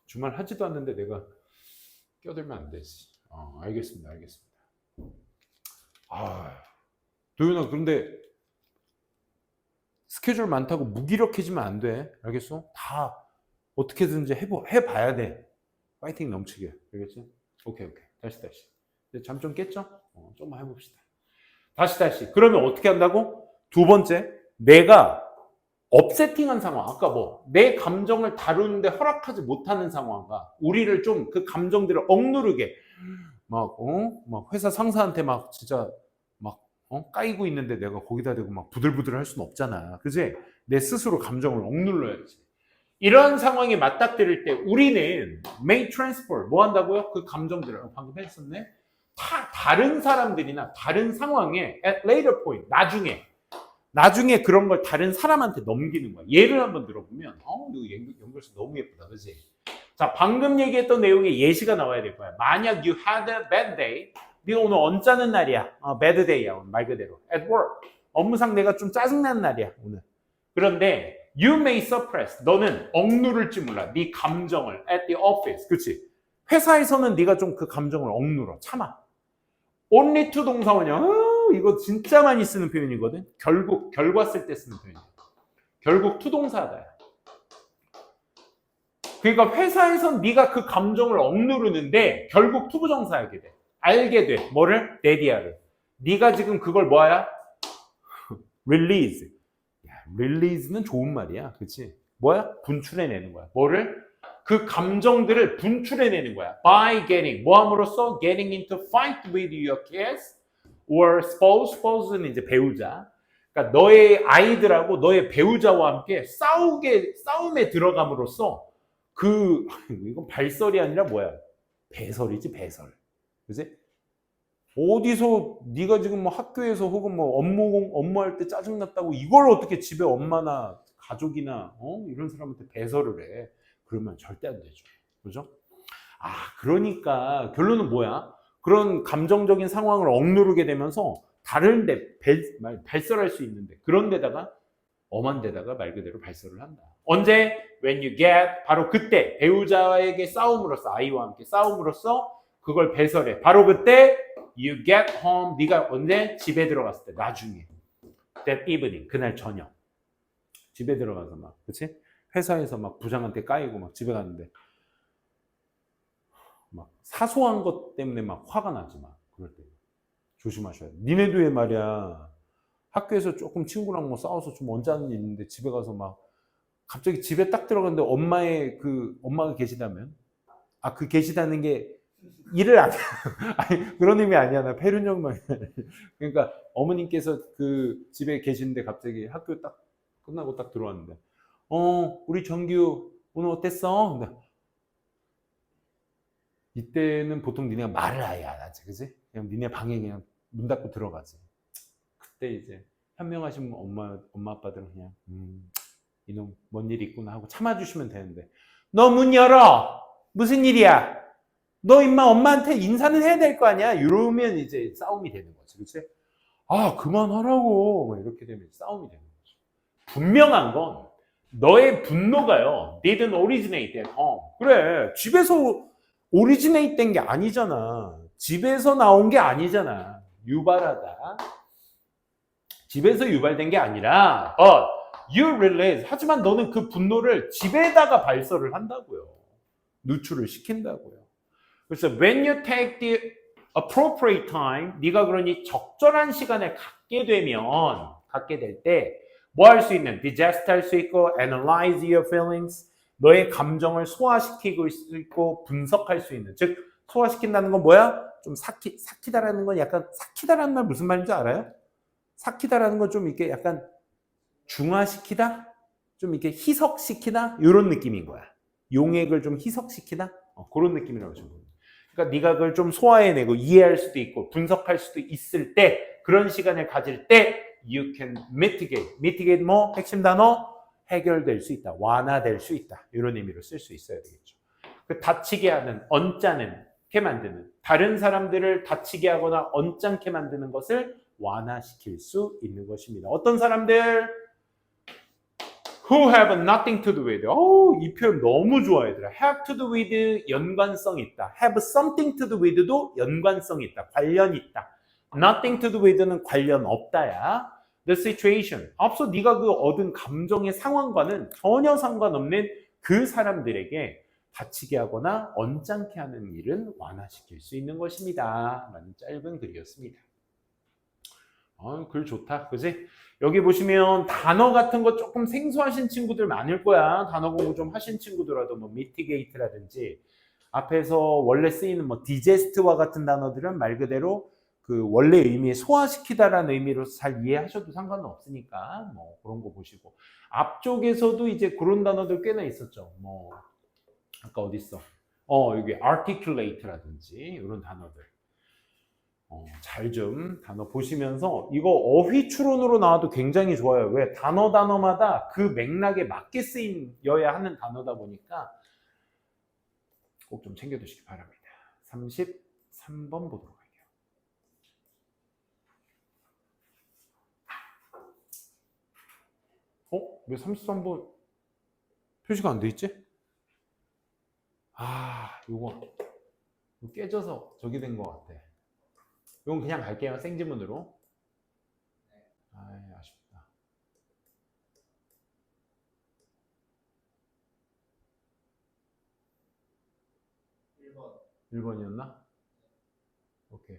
주말 하지도 않는데 내가 껴들면 안 되지. 알겠습니다. 아, 도윤아, 그런데 스케줄 많다고 무기력해지면 안 돼. 알겠어? 다 어떻게든지 해봐야 돼. 파이팅 넘치게. 알겠지? 오케이. 다시. 잠 좀 깼죠? 좀만 해봅시다. 다시. 그러면 어떻게 한다고? 두 번째, 내가 업세팅한 상황. 아까 내 감정을 다루는데 허락하지 못하는 상황과 우리를 좀 그 감정들을 억누르게 막 회사 상사한테 막 진짜 까이고 있는데 내가 거기다 대고 막 부들부들 할 수는 없잖아. 그지? 내 스스로 감정을 억눌러야지. 이런 상황에 맞닥뜨릴 때 우리는 may transfer, 뭐 한다고요? 그 감정들을, 방금 했었네? 다른 사람들이나 다른 상황에 at later point, 나중에 그런 걸 다른 사람한테 넘기는 거야. 예를 한번 들어보면, 이거 연결서 너무 예쁘다. 그지? 자, 방금 얘기했던 내용에 예시가 나와야 될 거야. 만약 you had a bad day, 네가 오늘 언짢은 날이야. bad day야, 오늘 말 그대로. at work. 업무상 내가 좀 짜증나는 날이야, 오늘. 그런데 you may suppress. 너는 억누를지 몰라. 네 감정을 at the office. 그렇지? 회사에서는 네가 좀 그 감정을 억누러, 참아. only to 동사원이야. 이거 진짜 많이 쓰는 표현이거든. 결국, 결과 쓸 때 쓰는 표현이야. 결국 to 동사다. 그러니까 회사에선 네가 그 감정을 억누르는데 결국 투부정사하게 돼. 알게 돼. 뭐를? 데디아를. 네가 지금 그걸 뭐야? release. release는 좋은 말이야. 그렇지? 뭐야? 분출해내는 거야. 뭐를? 그 감정들을 분출해내는 거야. by getting. 뭐 함으로써? getting into fight with your kids or spouse. spouse는 이제 배우자. 그러니까 너의 아이들하고 너의 배우자와 함께 싸움에 들어감으로써 이건 발설이 아니라 뭐야? 배설이지, 배설. 그치? 어디서 네가 지금 뭐 학교에서 혹은 뭐 업무할 때 짜증났다고 이걸 어떻게 집에 엄마나 가족이나 이런 사람한테 배설을 해? 그러면 절대 안 되죠. 그죠? 그러니까 결론은 뭐야? 그런 감정적인 상황을 억누르게 되면서 다른데 발설할 수 있는데 그런 데다가 엄한 데다가 말 그대로 발설을 한다. 언제? When you get, 바로 그때 배우자에게 싸움으로써, 아이와 함께 싸움으로써 그걸 배설해. 바로 그때 you get home, 네가 언제? 집에 들어갔을 때, 나중에. That evening, 그날 저녁. 집에 들어가서 막, 그치? 회사에서 막 부장한테 까이고 막 집에 갔는데 막 사소한 것 때문에 막 화가 나지 마. 그럴 때 조심하셔야 돼. 니네도 왜 말이야. 학교에서 조금 친구랑 뭐 싸워서 좀 언짢은 일 있는데 집에 가서 막 갑자기 집에 딱 들어갔는데 엄마가 계시다면 그 계시다는 게 일을 안 해. 아니 그런 의미 아니야. 나 폐륜형 말. 그러니까 어머님께서 그 집에 계시는데 갑자기 학교 딱 끝나고 딱 들어왔는데 우리 정규 오늘 어땠어? 근데 이때는 보통 니네가 말을 아예 안 하지, 그지? 그냥 니네 방에 그냥 문 닫고 들어가지. 그때 이제 현명하신 엄마 아빠들은 그냥 이놈 뭔 일이 있구나 하고 참아주시면 되는데 너 문 열어! 무슨 일이야? 너 임마 엄마한테 인사는 해야 될 거 아니야? 이러면 이제 싸움이 되는 거지, 그치? 그만하라고 뭐 이렇게 되면 싸움이 되는 거죠. 분명한 건 너의 분노가요 didn't originate at home. 그래, 집에서 오리지네이트 된 게 아니잖아. 집에서 나온 게 아니잖아. 유발하다. 집에서 유발된 게 아니라 but you release. 하지만 너는 그 분노를 집에다가 발설을 한다고요. 누출을 시킨다고요. 그래서 when you take the appropriate time, 네가 그러니 적절한 시간을 갖게 될 때 뭐 할 수 있는? digest 할 수 있고 analyze your feelings. 너의 감정을 소화시키고 수 있고 분석할 수 있는. 즉 소화시킨다는 건 뭐야? 좀 삭히다라는 건 약간 삭히다라는 말 무슨 말인지 알아요? 삭히다라는 건 좀 이렇게 약간 중화시키다? 좀 이렇게 희석시키다? 이런 느낌인 거야. 용액을 좀 희석시키다? 그런 느낌이라고 좀. 그러니까 네가 그걸 좀 소화해내고 이해할 수도 있고 분석할 수도 있을 때 그런 시간을 가질 때 you can mitigate. mitigate 뭐? 핵심 단어? 해결될 수 있다. 완화될 수 있다. 이런 의미로 쓸 수 있어야 되겠죠. 그 다치게 하는, 언짢게 만드는, 다른 사람들을 다치게 하거나 언짢게 만드는 것을 완화시킬 수 있는 것입니다. 어떤 사람들? Who have nothing to do with. 이 표현 너무 좋아 얘들아. have to do with 연관성 있다. have something to do with도 연관성 있다. 관련 있다. nothing to do with는 관련 없다야. The situation. 앞서 네가 그 얻은 감정의 상황과는 전혀 상관없는 그 사람들에게 다치게 하거나 언짢게 하는 일은 완화시킬 수 있는 것입니다. 라는 짧은 글이었습니다. 글 좋다. 그지? 여기 보시면 단어 같은 거 조금 생소하신 친구들 많을 거야. 단어 공부 좀 하신 친구들라도 뭐 mitigate라든지 앞에서 원래 쓰이는 뭐 digest와 같은 단어들은 말 그대로 그 원래 의미의 소화시키다라는 의미로 잘 이해하셔도 상관은 없으니까 뭐 그런 거 보시고 앞쪽에서도 이제 그런 단어들 꽤나 있었죠. 뭐 아까 어디 있어? 여기 articulate라든지 이런 단어들 잘 좀 단어 보시면서 이거 어휘 추론으로 나와도 굉장히 좋아요. 왜? 단어마다 그 맥락에 맞게 쓰여야 하는 단어다 보니까 꼭 좀 챙겨두시기 바랍니다. 33번 보도록 할게요. 왜 33번 표시가 안 돼 있지? 요거 깨져서 저기 된 것 같아. 이건 그냥 갈게요. 생지문으로. 아쉽다. 1번이었나? 오케이.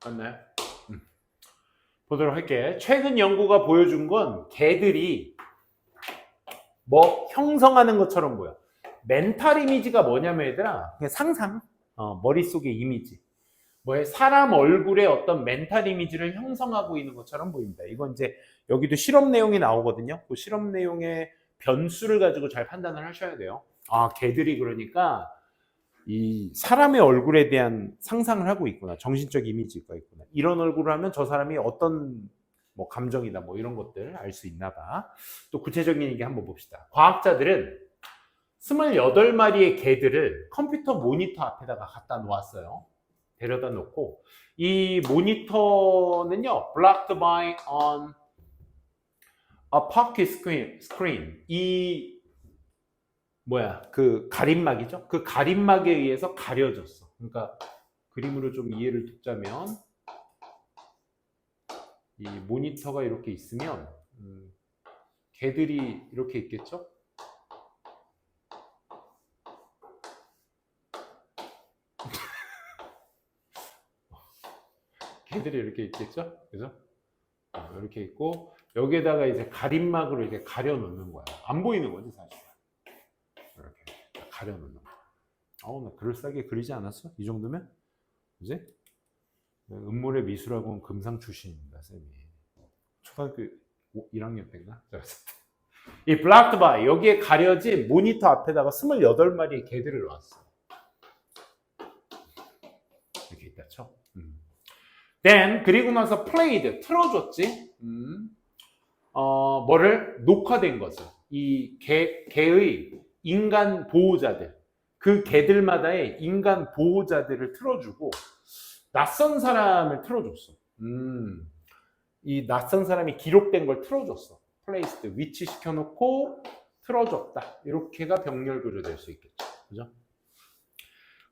맞나요? 보도록 할게. 최근 연구가 보여준 건 개들이 뭐 형성하는 것처럼 보여. 멘탈 이미지가 뭐냐면 얘들아, 그냥 상상, 머릿속의 이미지. 사람 얼굴에 어떤 멘탈 이미지를 형성하고 있는 것처럼 보입니다. 이건 이제 여기도 실험 내용이 나오거든요. 그 실험 내용의 변수를 가지고 잘 판단을 하셔야 돼요. 개들이 그러니까 이 사람의 얼굴에 대한 상상을 하고 있구나. 정신적 이미지가 있구나. 이런 얼굴을 하면 저 사람이 어떤 감정이다 이런 것들 알 수 있나 봐. 또 구체적인 얘기 한번 봅시다. 과학자들은 28마리의 개들을 컴퓨터 모니터 앞에다가 갖다 놓았어요. 데려다 놓고 이 모니터는요, blocked by on a pocket screen. 이 그 가림막이죠. 그 가림막에 의해서 가려졌어. 그러니까 그림으로 좀 이해를 돕자면 이 모니터가 이렇게 있으면 개들이 이렇게 있겠죠. 개들이 이렇게 있겠죠. 그죠? 이렇게 있고 여기에다가 이제 가림막으로 이렇게 가려 놓는 거야. 안 보이는 거지 사실. 이렇게 가려 놓는 거야. 나 그럴싸하게 그리지 않았어? 이 정도면? 그지? 음모의 미술학원 금상 출신입니다, 쌤이. 초등학교 1학년 때인가? 이 blocked by, 여기에 가려진 모니터 앞에다가 28마리의 개들을 놨어. 이렇게 있다 쳐. Then, 그리고 나서 played, 틀어줬지. 뭐를? 녹화된 거죠. 이 개의 인간 보호자들, 그 개들마다의 인간 보호자들을 틀어주고 낯선 사람을 틀어줬어. 이 낯선 사람이 기록된 걸 틀어줬어. 플레이스드, 위치시켜놓고 틀어줬다. 이렇게가 병렬 구조될 수 있겠죠. 그죠?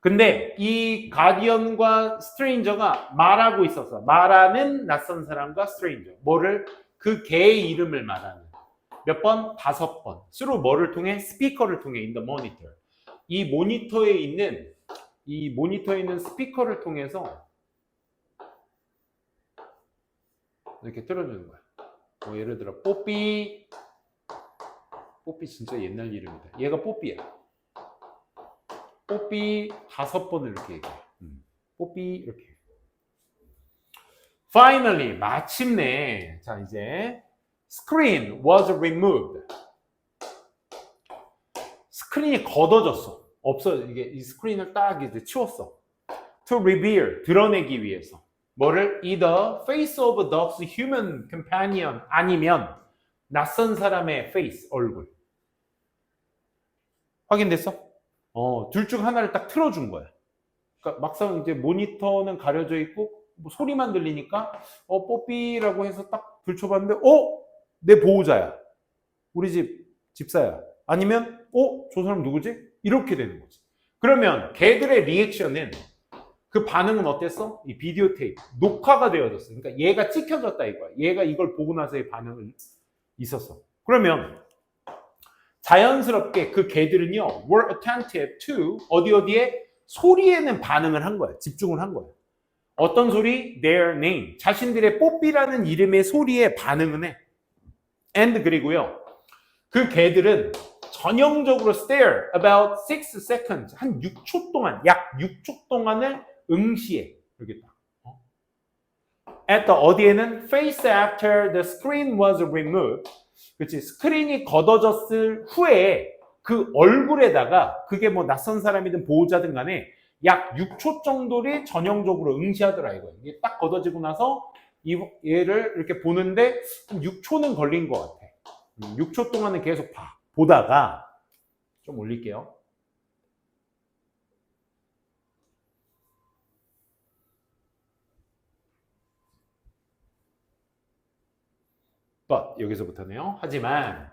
근데 이 가디언과 스트레인저가 말하고 있었어. 말하는 낯선 사람과 스트레인저. 뭐를? 그 개의 이름을 말하는. 몇 번? 5번. 수로 뭐를 통해? 스피커를 통해. in the monitor. 이 모니터에 있는 스피커를 통해서 이렇게 틀어주는 거야. 예를 들어 뽀삐 진짜 옛날 이름이다. 얘가 뽀삐야. 뽀삐 5번을 이렇게 얘기해. 뽀삐 이렇게. Finally, 마침내 자 이제 screen was removed. 스크린이 걷어졌어. 없어. 이게 이 스크린을 딱 이제 치웠어. To reveal, 드러내기 위해서. 뭐를? Either face of a dog's human companion 아니면 낯선 사람의 face, 얼굴. 확인됐어? 둘 중 하나를 딱 틀어준 거야. 그러니까 막상 이제 모니터는 가려져 있고 소리만 들리니까 뽀삐라고 해서 딱 들춰봤는데 내 보호자야. 우리 집사야. 아니면 저 사람 누구지? 이렇게 되는 거지. 그러면 걔들의 리액션은 그 반응은 어땠어? 이 비디오 테이프 녹화가 되어졌어. 그러니까 얘가 찍혀졌다 이거야. 얘가 이걸 보고 나서의 반응을 있었어. 그러면 자연스럽게 그 개들은요 were attentive to 어디에 소리에는 반응을 한 거야. 집중을 한 거야. 어떤 소리? Their name. 자신들의 뽀삐라는 이름의 소리에 반응은 해. And 그리고요 그 개들은 전형적으로 stare about 6 seconds 한 6초 동안 약 6초 동안을 응시해. 이렇게 딱. at the 어디에는 face after the screen was removed. 그치? 스크린이 걷어졌을 후에 그 얼굴에다가 그게 뭐 낯선 사람이든 보호자든 간에 약 6초 정도를 전형적으로 응시하더라 이거예요. 이게 딱 걷어지고 나서 얘를 이렇게 보는데 한 6초는 걸린 것 같아. 6초 동안은 계속 보다가 좀 올릴게요. but 여기서부터네요. 하지만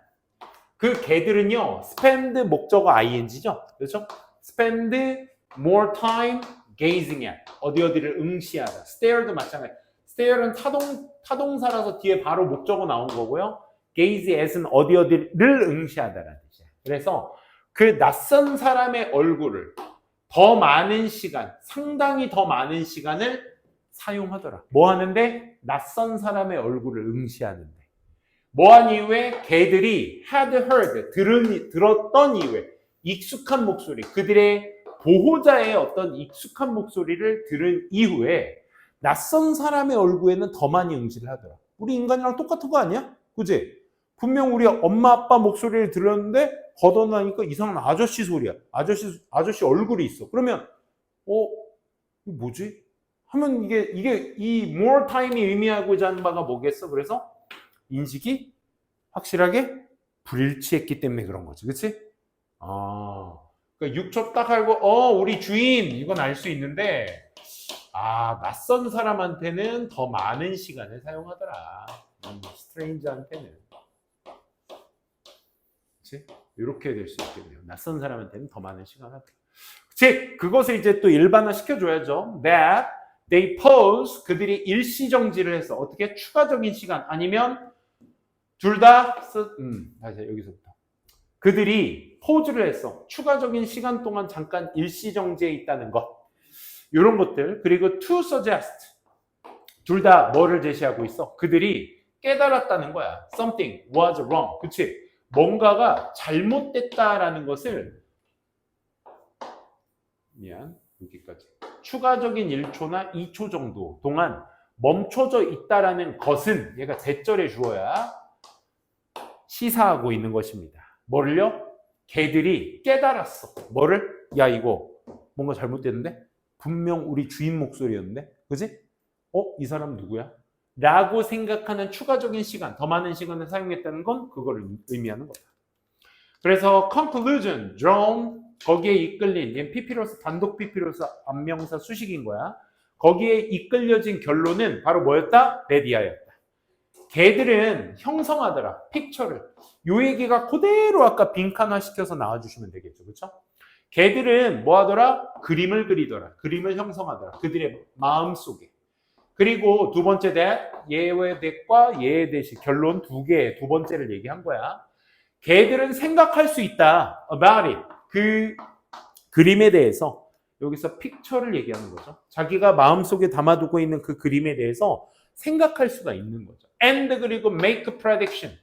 그 개들은요, spend 목적어 ing죠. 그렇죠? spend more time gazing at. 어디를 응시하다. stare도 마찬가지. stare는 타동사라서 뒤에 바로 목적어 나온 거고요. gaze at은 어디를 응시하다라는 뜻이에요. 그래서 그 낯선 사람의 얼굴을 더 많은 시간, 상당히 더 많은 시간을 사용하더라. 뭐 하는데? 낯선 사람의 얼굴을 응시하는데. 뭐한 이후에 개들이 had heard, 들었던 이후에 익숙한 목소리, 그들의 보호자의 어떤 익숙한 목소리를 들은 이후에 낯선 사람의 얼굴에는 더 많이 응시를 하더라. 우리 인간이랑 똑같은 거 아니야? 그지? 분명 우리 엄마 아빠 목소리를 들었는데 걷어나니까 이상한 아저씨 소리야. 아저씨 얼굴이 있어. 그러면 이거 뭐지? 하면 이게 이 more time이 의미하고자 하는 바가 뭐겠어? 그래서 인식이 확실하게 불일치했기 때문에 그런 거지. 그치? 그러니까 6초 딱 알고 우리 주인 이건 알 수 있는데 낯선 사람한테는 더 많은 시간을 사용하더라. 스트레인저한테는. 그치? 이렇게 될 수 있겠네요. 낯선 사람한테는 더 많은 시간을 하더라. 즉 그것을 이제 또 일반화 시켜줘야죠. That they pose, 그들이 일시정지를 해서 어떻게 추가적인 시간 아니면 둘 다 다시 여기서부터 그들이 포즈를 했어. 추가적인 시간 동안 잠깐 일시정지에 있다는 것. 이런 것들. 그리고 to suggest. 둘 다 뭐를 제시하고 있어? 그들이 깨달았다는 거야. Something was wrong. 그치? 뭔가가 잘못됐다라는 것을 여기까지. 추가적인 1초나 2초 정도 동안 멈춰져 있다라는 것은 얘가 대절의 주어야. 시사하고 있는 것입니다. 뭐를요? 개들이 깨달았어. 뭐를? 야 이거 뭔가 잘못됐는데? 분명 우리 주인 목소리였는데? 그지? 이 사람 누구야? 라고 생각하는 추가적인 시간, 더 많은 시간을 사용했다는 건 그거를 의미하는 거다. 그래서 conclusion, drawn, 거기에 이끌린, 얘는 PP로서 단독 PP로서 안명사 수식인 거야. 거기에 이끌려진 결론은 바로 뭐였다? that 개들은 형성하더라. 픽처를. 요 얘기가 그대로 아까 빈칸화 시켜서 나와주시면 되겠죠. 그렇죠? 개들은 뭐 하더라? 그림을 그리더라. 그림을 형성하더라. 그들의 마음속에. 그리고 두 번째 that, 얘의 that과 얘의 that이 결론 두 개, 두 번째를 얘기한 거야. 개들은 생각할 수 있다. about it. 그 그림에 대해서 여기서 픽처를 얘기하는 거죠. 자기가 마음속에 담아두고 있는 그 그림에 대해서 생각할 수가 있는 거죠. And 그리고 make a prediction.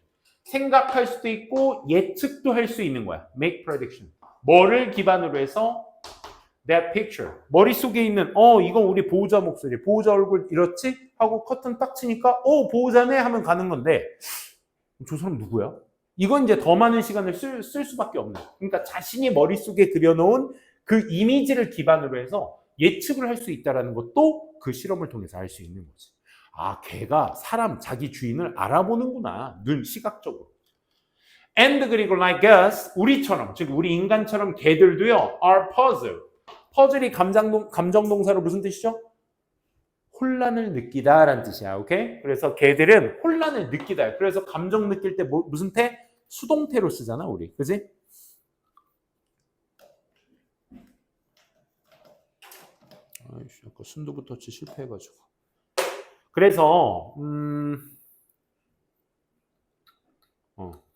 생각할 수도 있고 예측도 할 수 있는 거야. make prediction. 뭐를 기반으로 해서 that picture. 머릿속에 있는 이건 우리 보호자 목소리. 보호자 얼굴 이렇지? 하고 커튼 딱 치니까 보호자네 하면 가는 건데 저 사람 누구야? 이건 이제 더 많은 시간을 쓸 수밖에 없는. 그러니까 자신이 머릿속에 그려놓은 그 이미지를 기반으로 해서 예측을 할 수 있다는 것도 그 실험을 통해서 알 수 있는 거지. 걔가 사람, 자기 주인을 알아보는구나. 시각적으로. And 그리고 like us, 우리처럼, 즉 우리 인간처럼 개들도요, are puzzled. 퍼즐이 감정동사로 무슨 뜻이죠? 혼란을 느끼다라는 뜻이야. 오케이? 그래서 개들은 혼란을 느끼다. 그래서 감정 느낄 때 무슨 태? 수동태로 쓰잖아, 우리. 그지? 아이씨, 아까 순두부 터치 실패해가지고. 그래서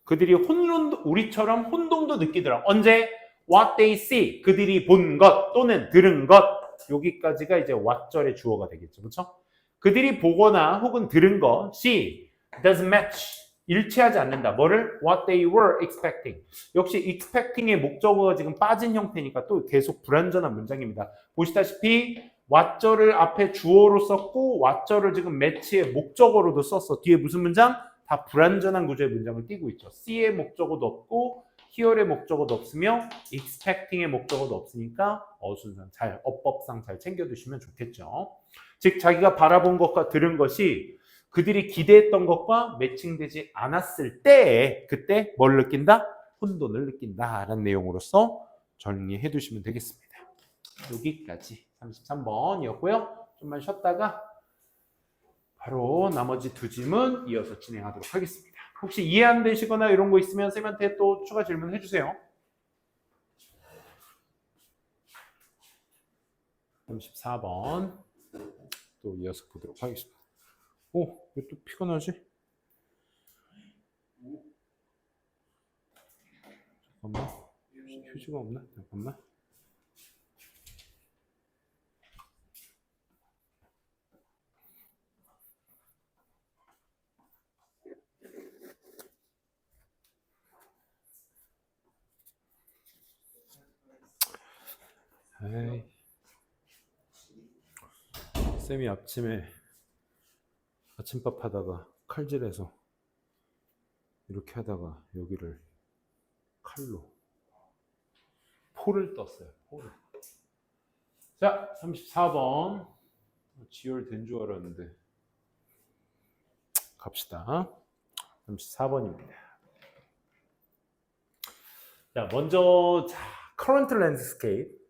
그들이 우리처럼 혼동도 느끼더라. 언제? What they see, 그들이 본 것 또는 들은 것. 여기까지가 이제 what절의 주어가 되겠죠. 그렇죠? 그들이 보거나 혹은 들은 것이 doesn't match, 일치하지 않는다. 뭐를? What they were expecting. 역시 expecting의 목적어가 지금 빠진 형태니까 또 계속 불완전한 문장입니다. 보시다시피 what절을 앞에 주어로 썼고 what절을 지금 매치의 목적어로도 썼어. 뒤에 무슨 문장? 다 불완전한 구조의 문장을 띄고 있죠. C의 목적어도 없고 here의 목적어도 없으며 expecting의 목적어도 없으니까 어순상 잘, 어법상 잘 챙겨두시면 좋겠죠. 즉 자기가 바라본 것과 들은 것이 그들이 기대했던 것과 매칭되지 않았을 때 그때 뭘 느낀다? 혼돈을 느낀다라는 내용으로서 정리해 두시면 되겠습니다. 여기까지 33번이었고요. 좀만 쉬었다가 바로 나머지 두 질문 이어서 진행하도록 하겠습니다. 혹시 이해 안 되시거나 이런 거 있으면 쌤한테 또 추가 질문 해주세요. 34번 또 이어서 보도록 하겠습니다. 오, 왜 또 피가 나지? 잠깐만, 휴지가 없나? 잠깐만. 에이. 쌤이 아침에 아침밥 하다가 칼질해서 이렇게 하다가 여기를 칼로 포를 떴어요. 포를. 자, 34번 지혈된 줄 알았는데 갑시다. 34번입니다. 자, 먼저 current landscape.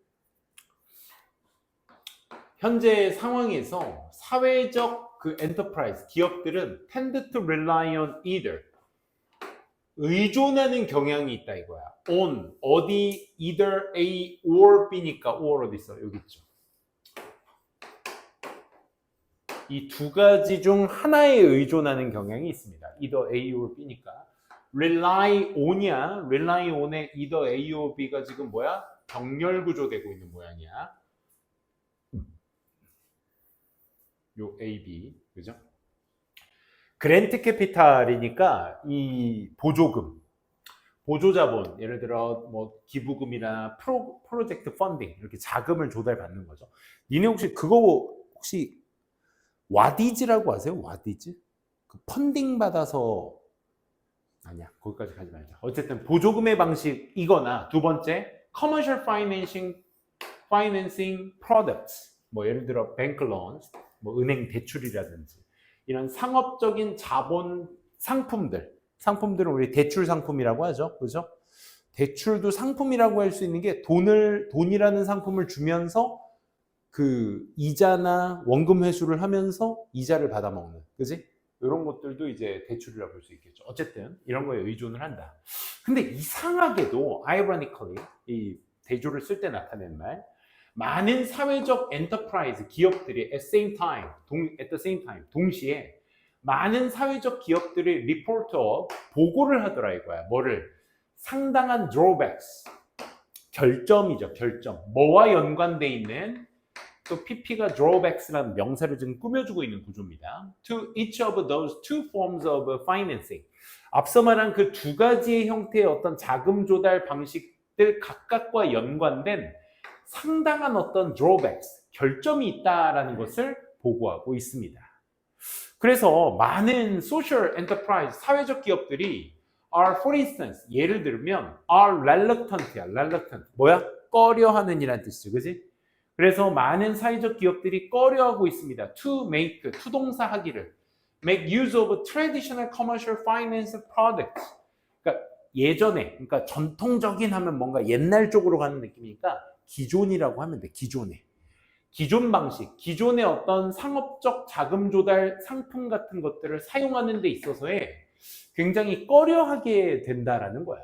현재 상황에서 사회적 그 엔터프라이즈, 기업들은 tend to rely on either. 의존하는 경향이 있다 이거야. on, 어디, either A or B니까 or 어디 있어? 여기 있죠. 이 두 가지 중 하나에 의존하는 경향이 있습니다. either A or B니까. rely on이야. rely on의 either A or B가 지금 뭐야? 병렬 구조되고 있는 모양이야. 요 A, B, 그죠? 그랜트 캐피탈이니까 이 보조금, 보조자본, 예를 들어 뭐 기부금이나 프로젝트 펀딩 이렇게 자금을 조달받는 거죠. 니네 혹시 와디즈라고 아세요? 와디즈? 그 펀딩 받아서 아니야, 거기까지 가지 말자. 어쨌든 보조금의 방식이거나 두 번째 commercial financing products, 뭐 예를 들어 bank loans, 뭐 은행 대출이라든지 이런 상업적인 자본 상품들은 우리 대출 상품이라고 하죠. 그죠? 대출도 상품이라고 할 수 있는 게 돈이라는 상품을 주면서 그 이자나 원금 회수를 하면서 이자를 받아먹는, 그지? 이런 것들도 이제 대출이라고 볼 수 있겠죠. 어쨌든 이런 거에 의존을 한다. 근데 이상하게도 ironically 이 대조를 쓸 때 나타낸 말, 많은 사회적 엔터프라이즈 기업들이 at the same time 동시에 많은 사회적 기업들이 리포트 보고를 하더라 이거야. 뭐를? 상당한 drawbacks, 결점이죠. 결점. 뭐와 연관돼 있는, 또 PP가 drawbacks라는 명사를 지금 꾸며주고 있는 구조입니다. To each of those two forms of financing. 앞서 말한 그 두 가지의 형태의 어떤 자금 조달 방식들 각각과 연관된 상당한 어떤 drawbacks, 결점이 있다라는 것을 보고하고 있습니다. 그래서 많은 social enterprise, 사회적 기업들이 are, for instance, 예를 들면 are reluctant야. reluctant. 뭐야? 꺼려하는 이란 뜻이죠. 그지? 그래서 많은 사회적 기업들이 꺼려하고 있습니다. to make, to 동사 하기를. make use of traditional commercial finance products. 그러니까 예전에, 그러니까 전통적인 하면 뭔가 옛날 쪽으로 가는 느낌이니까 기존이라고 하면 돼. 기존 방식, 기존의 어떤 상업적 자금 조달 상품 같은 것들을 사용하는 데 있어서의 굉장히 꺼려하게 된다라는 거야.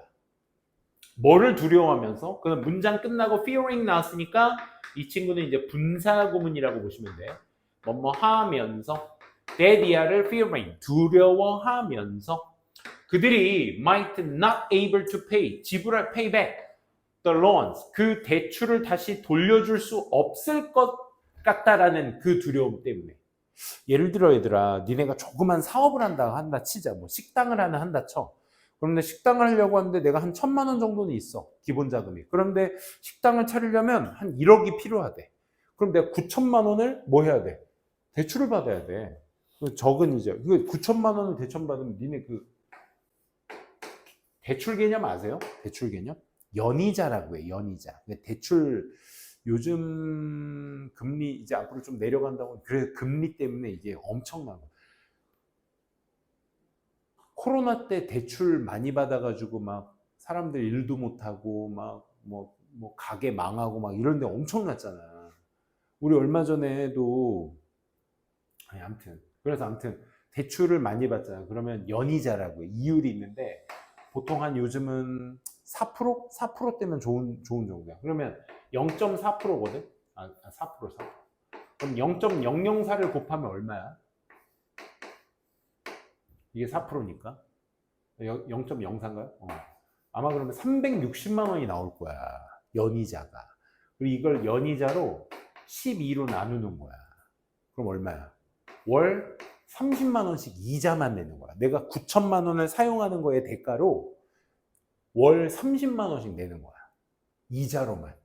뭐를 두려워하면서? 그럼 문장 끝나고 fearing 나왔으니까 이 친구는 이제 분사 구문이라고 보시면 돼. 뭐뭐 하면서 대디아를 fearing, 두려워하면서 그들이 might not able to pay, 지불할 payback the loans, 그 대출을 다시 돌려줄 수 없을 것 같다라는 그 두려움 때문에. 예를 들어 얘들아, 니네가 조그만 사업을 한다 치자. 뭐 식당을 한다 쳐. 그런데 식당을 하려고 하는데 내가 한 1,000만 원 정도는 있어, 기본 자금이. 그런데 식당을 차리려면 한 1억이 필요하대. 그럼 내가 9천만 원을 뭐 해야 돼? 대출을 받아야 돼. 적은 이자. 9천만 원을 대출 받으면 니네 그 대출 개념 아세요? 대출 개념? 연이자라고 해요. 연이자. 대출 요즘 금리 이제 앞으로 좀 내려간다고 그래 금리 때문에 이게 엄청나고 코로나 때 대출 많이 받아가지고 막 사람들 일도 못하고 막 뭐 가게 망하고 막 이런 데 엄청났잖아. 우리 얼마 전에도 아니 아무튼 그래서 아무튼 대출을 많이 받잖아. 그러면 연이자라고 해. 이율이 있는데 보통 한 요즘은 4%? 4%대면 좋은 정도야. 그러면 0.4%거든? 4%. 그럼 0.004를 곱하면 얼마야? 이게 4%니까? 0.04인가요? 아마 그러면 360만 원이 나올 거야. 연이자가. 그리고 이걸 연이자로 12로 나누는 거야. 그럼 얼마야? 월 30만 원씩 이자만 내는 거야. 내가 9천만 원을 사용하는 거에 대가로 월 30만 원씩 내는 거야. 이자로만.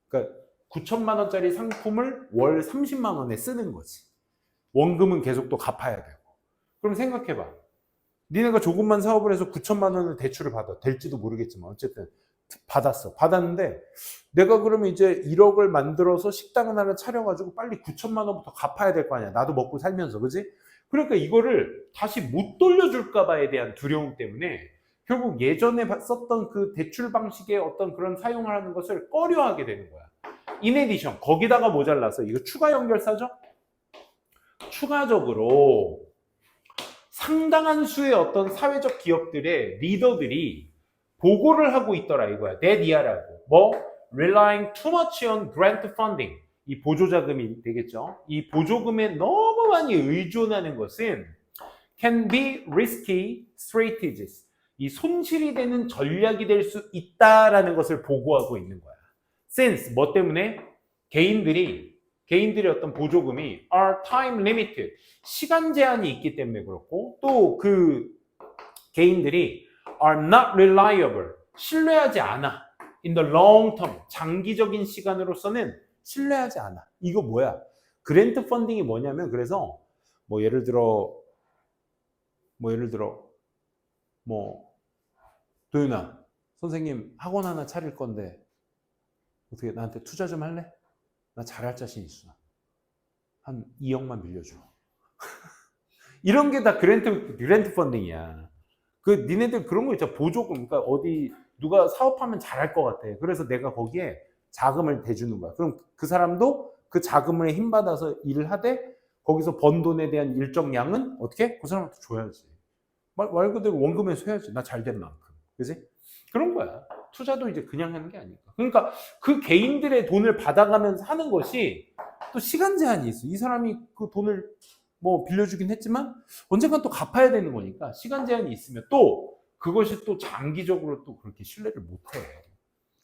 그러니까 9천만 원짜리 상품을 월 30만 원에 쓰는 거지. 원금은 계속 또 갚아야 되고. 그럼 생각해봐. 니네가 조금만 사업을 해서 9천만 원을 대출을 받아. 될지도 모르겠지만 어쨌든 받았어. 받았는데 내가 그러면 이제 1억을 만들어서 식당 하나를 차려가지고 빨리 9천만 원부터 갚아야 될 거 아니야. 나도 먹고 살면서. 그지? 그러니까 이거를 다시 못 돌려줄까 봐에 대한 두려움 때문에 결국 예전에 썼던 그 대출 방식의 어떤 그런 사용을 하는 것을 꺼려하게 되는 거야. 인에디션 거기다가 모자라서 이거 추가 연결사죠? 추가적으로 상당한 수의 어떤 사회적 기업들의 리더들이 보고를 하고 있더라 이거야. 데디아라고. 뭐? Relying too much on grant funding. 이 보조자금이 되겠죠. 이 보조금에 너무 많이 의존하는 것은 can be risky strategies. 이 손실이 되는 전략이 될 수 있다라는 것을 보고하고 있는 거야. Since 뭐 때문에? 개인들이 어떤 보조금이 are time limited. 시간 제한이 있기 때문에 그렇고 또 그 개인들이 are not reliable. 신뢰하지 않아. in the long term. 장기적인 시간으로서는 신뢰하지 않아. 이거 뭐야? 그랜트 펀딩이 뭐냐면 그래서 뭐 예를 들어 도윤아 선생님 학원 하나 차릴 건데 어떻게 나한테 투자 좀 할래? 나 잘할 자신 있어. 한 2억만 빌려줘. 이런 게 다 그랜트 펀딩이야. 그 니네들 그런 거 있잖아. 보조금. 그러니까 어디 누가 사업하면 잘할 것 같아. 그래서 내가 거기에 자금을 대주는 거야. 그럼 그 사람도 그 자금을 힘받아서 일을 하되 거기서 번 돈에 대한 일정량은 어떻게? 그 사람한테 줘야지. 말 그대로 원금에서 해야지. 나 잘 된 만큼. 그지? 그런 거야. 투자도 이제 그냥 하는 게 아니까. 그러니까 그 개인들의 돈을 받아가면서 하는 것이 또 시간 제한이 있어. 이 사람이 그 돈을 뭐 빌려주긴 했지만 언젠간 또 갚아야 되는 거니까 시간 제한이 있으면 또 그것이 또 장기적으로 또 그렇게 신뢰를 못 해.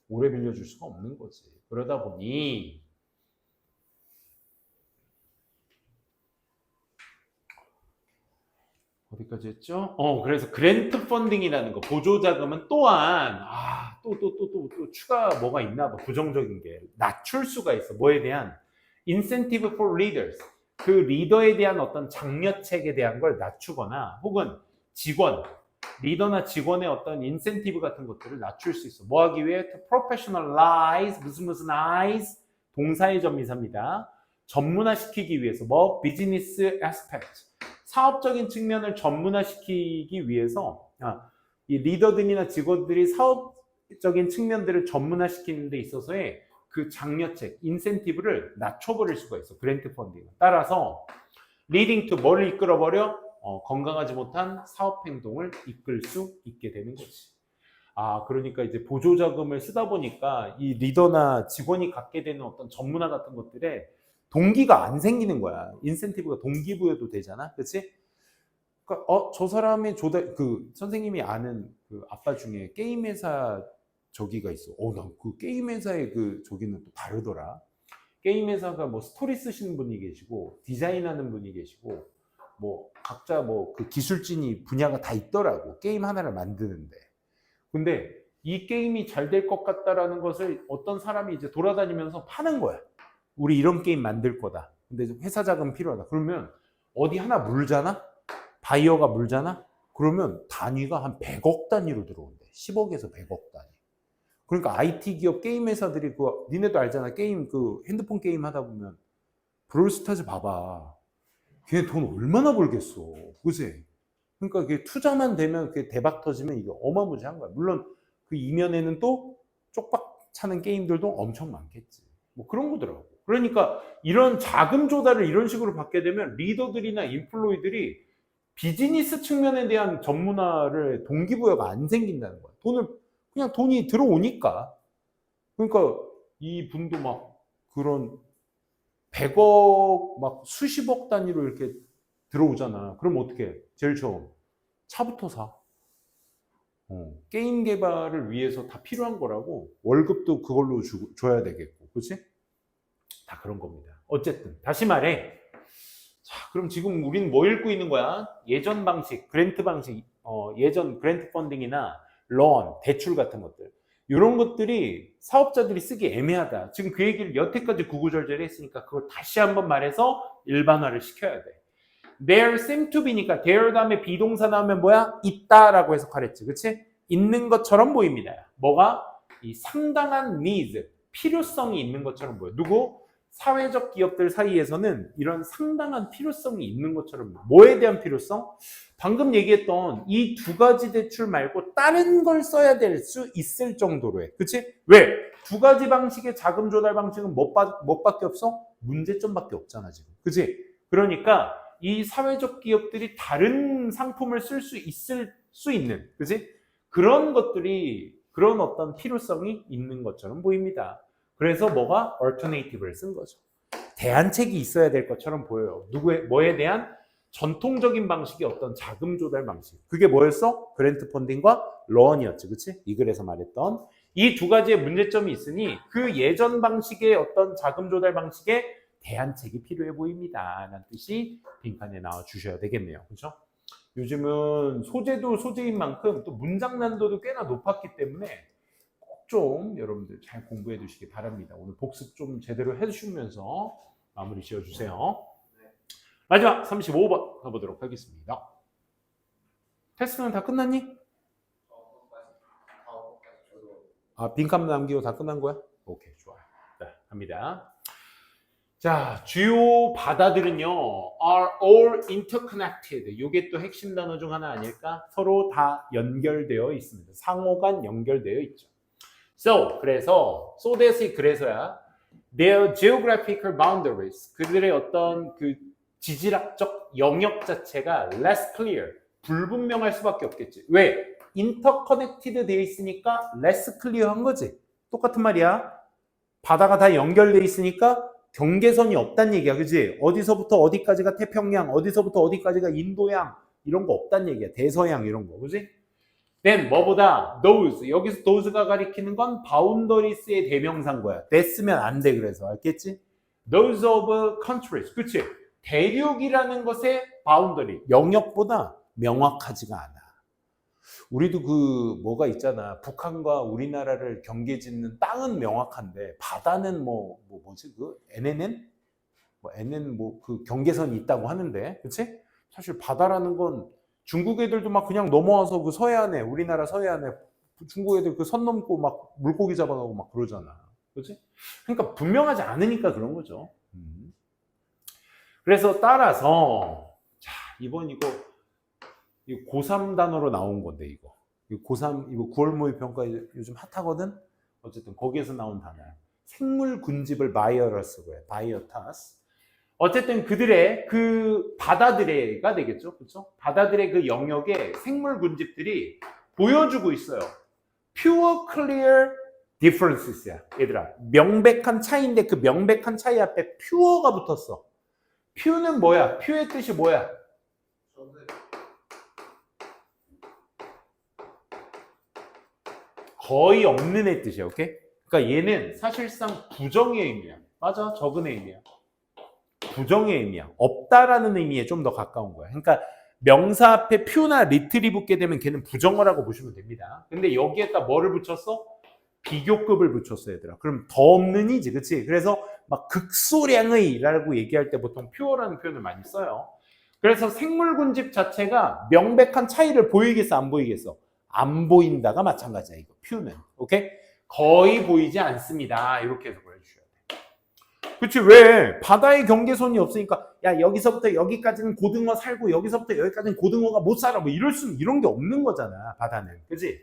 오래 빌려줄 수가 없는 거지. 그러다 보니 어디까지 했죠? 그래서 그랜트 펀딩이라는 거, 보조자금은 또한, 또 추가 뭐가 있나 봐. 부정적인 게. 낮출 수가 있어. 뭐에 대한? incentive for leaders. 그 리더에 대한 어떤 장려책에 대한 걸 낮추거나 혹은 직원, 리더나 직원의 어떤 인센티브 같은 것들을 낮출 수 있어. 뭐 하기 위해? To professionalize, 무슨 eyes, 동사의 전미사입니다. 전문화시키기 위해서. 뭐? Business aspect. 사업적인 측면을 전문화시키기 위해서 이 리더들이나 직원들이 사업적인 측면들을 전문화시키는 데 있어서의 그 장려책, 인센티브를 낮춰버릴 수가 있어. 그랜트 펀딩. 따라서 leading to 뭐를 이끌어버려? 건강하지 못한 사업 행동을 이끌 수 있게 되는 거지. 그러니까 이제 보조자금을 쓰다 보니까 이 리더나 직원이 갖게 되는 어떤 전문화 같은 것들에 동기가 안 생기는 거야. 인센티브가 동기부여도 되잖아. 그치? 그러니까, 저 사람이 선생님이 아는 그 아빠 중에 게임 회사 저기가 있어. 나 그 게임 회사의 그 저기는 또 다르더라. 게임 회사가 뭐 스토리 쓰시는 분이 계시고, 디자인하는 분이 계시고, 뭐 각자 뭐 그 기술진이 분야가 다 있더라고. 게임 하나를 만드는데. 근데 이 게임이 잘 될 것 같다라는 것을 어떤 사람이 이제 돌아다니면서 파는 거야. 우리 이런 게임 만들 거다. 근데 회사 자금 필요하다. 그러면 어디 하나 물잖아? 바이어가 물잖아? 그러면 단위가 한 100억 단위로 들어온대. 10억에서 100억 단위. 그러니까 IT 기업 게임 회사들이 니네도 알잖아. 게임 핸드폰 게임 하다 보면 브롤스타즈 봐봐. 걔네 돈 얼마나 벌겠어. 그치? 그러니까 그게 투자만 되면 그게 대박 터지면 이게 어마무지한 거야. 물론 그 이면에는 또 쪽박 차는 게임들도 엄청 많겠지. 뭐 그런 거더라고. 그러니까 이런 자금 조달을 이런 식으로 받게 되면 리더들이나 인플로이들이 비즈니스 측면에 대한 전문화를 동기부여가 안 생긴다는 거야. 그냥 돈이 들어오니까. 그러니까 이 분도 막 그런 100억 막 수십억 단위로 이렇게 들어오잖아. 그럼 어떻게 해? 제일 처음 차부터 사. 게임 개발을 위해서 다 필요한 거라고. 월급도 그걸로 줘야 되겠고. 그렇지? 다 그런 겁니다. 어쨌든 다시 말해. 자, 그럼 지금 우리는 뭐 읽고 있는 거야? 예전 방식, 그랜트 방식, 예전 그랜트 펀딩이나 론, 대출 같은 것들. 이런 것들이 사업자들이 쓰기 애매하다. 지금 그 얘기를 여태까지 구구절절 했으니까 그걸 다시 한번 말해서 일반화를 시켜야 돼. There seem to be니까 there 다음에 비동사 나오면 뭐야? 있다라고 해석하랬지. 그치? 있는 것처럼 보입니다. 뭐가? 이 상당한 needs, 필요성이 있는 것처럼 보여. 누구? 사회적 기업들 사이에서는 이런 상당한 필요성이 있는 것처럼 보여. 뭐에 대한 필요성? 방금 얘기했던 이 두 가지 대출 말고 다른 걸 써야 될 수 있을 정도로 해. 그치? 왜? 두 가지 방식의 자금 조달 방식은 뭐밖에 없어? 문제점밖에 없잖아, 지금. 그치? 그러니까 이 사회적 기업들이 다른 상품을 쓸 수 있을 수 있는, 그치? 그런 것들이, 그런 어떤 필요성이 있는 것처럼 보입니다. 그래서 뭐가? alternative를 쓴 거죠. 대안책이 있어야 될 것처럼 보여요. 뭐에 대한? 전통적인 방식의 어떤 자금 조달 방식. 그게 뭐였어? 그랜트 펀딩과 런이었지. 그치? 이 글에서 말했던 이 두 가지의 문제점이 있으니 그 예전 방식의 어떤 자금 조달 방식의 대안책이 필요해 보입니다. 라는 뜻이 빈칸에 나와 주셔야 되겠네요. 그렇죠? 요즘은 소재도 소재인 만큼 또 문장 난도도 꽤나 높았기 때문에 꼭 좀 여러분들 잘 공부해 주시기 바랍니다. 오늘 복습 좀 제대로 해주시면서 마무리 지어주세요. 마지막 35번 가보도록 하겠습니다. 테스트는 다 끝났니? 아, 빈칸 남기고 다 끝난 거야? 오케이, 좋아요. 자, 갑니다. 자, 주요 바다들은요, are all interconnected. 이게 또 핵심 단어 중 하나 아닐까? 서로 다 연결되어 있습니다. 상호간 연결되어 있죠. 그래서 that이 그래서야 their geographical boundaries, 그들의 어떤 그 지질학적 영역 자체가 less clear, 불분명할 수밖에 없겠지. 왜? interconnected 되어 있으니까 less clear한 거지. 똑같은 말이야. 바다가 다 연결되어 있으니까 경계선이 없단 얘기야. 그지? 어디서부터 어디까지가 태평양, 어디서부터 어디까지가 인도양, 이런 거 없단 얘기야. 대서양 이런 거. 그지? then 뭐보다 those, 여기서 those가 가리키는 건 boundaries의 대명사인 거야. 됐으면 안 돼. 그래서 알겠지? those of countries. 그치? 대륙이라는 것의 boundary, 영역보다 명확하지가 않아. 우리도 뭐가 있잖아. 북한과 우리나라를 경계짓는 땅은 명확한데 바다는 뭐지? NNN? NN 그 경계선이 있다고 하는데, 그치? 사실 바다라는 건 중국 애들도 막 그냥 넘어와서 그 서해안에, 우리나라 서해안에 중국 애들 그 선 넘고 막 물고기 잡아가고 막 그러잖아. 그치? 그러니까 분명하지 않으니까 그런 거죠. 그래서 따라서, 자, 이번 이거 고3 단어로 나온 건데, 이거 고3, 이거 9월 모의평가 요즘 핫하거든? 어쨌든 거기에서 나온 단어야. 생물 군집을 바이어러스고 해. 바이어타스. 어쨌든 그들의 그 바다들의가 되겠죠. 그렇죠? 바다들의 그 영역에 생물 군집들이 보여주고 있어요. pure clear differences야. 얘들아, 명백한 차이인데 그 명백한 차이 앞에 pure가 붙었어. pure는 뭐야? pure의 뜻이 뭐야? 거의 없는 애 뜻이야. 오케이? 그러니까 얘는 사실상 부정의 의미야. 맞아, 적은 의미야. 부정의 의미야. 없다라는 의미에 좀 더 가까운 거야. 그러니까 명사 앞에 퓨나 리틀이 붙게 되면 걔는 부정어라고 보시면 됩니다. 근데 여기에다 뭐를 붙였어? 비교급을 붙였어 얘들아. 그럼 더 없는 이지, 그치? 그래서 막 극소량의라고 얘기할 때 보통 퓨어라는 표현을 많이 써요. 그래서 생물군집 자체가 명백한 차이를 보이겠어, 안 보이겠어? 안 보인다가 마찬가지야, 이거 퓨는. 오케이? 거의 보이지 않습니다. 이렇게 해석을 해주셔야 돼. 그치? 왜? 바다의 경계선이 없으니까 야 여기서부터 여기까지는 고등어 살고 여기서부터 여기까지는 고등어가 못 살아 뭐 이런 게 없는 거잖아, 바다는. 그치?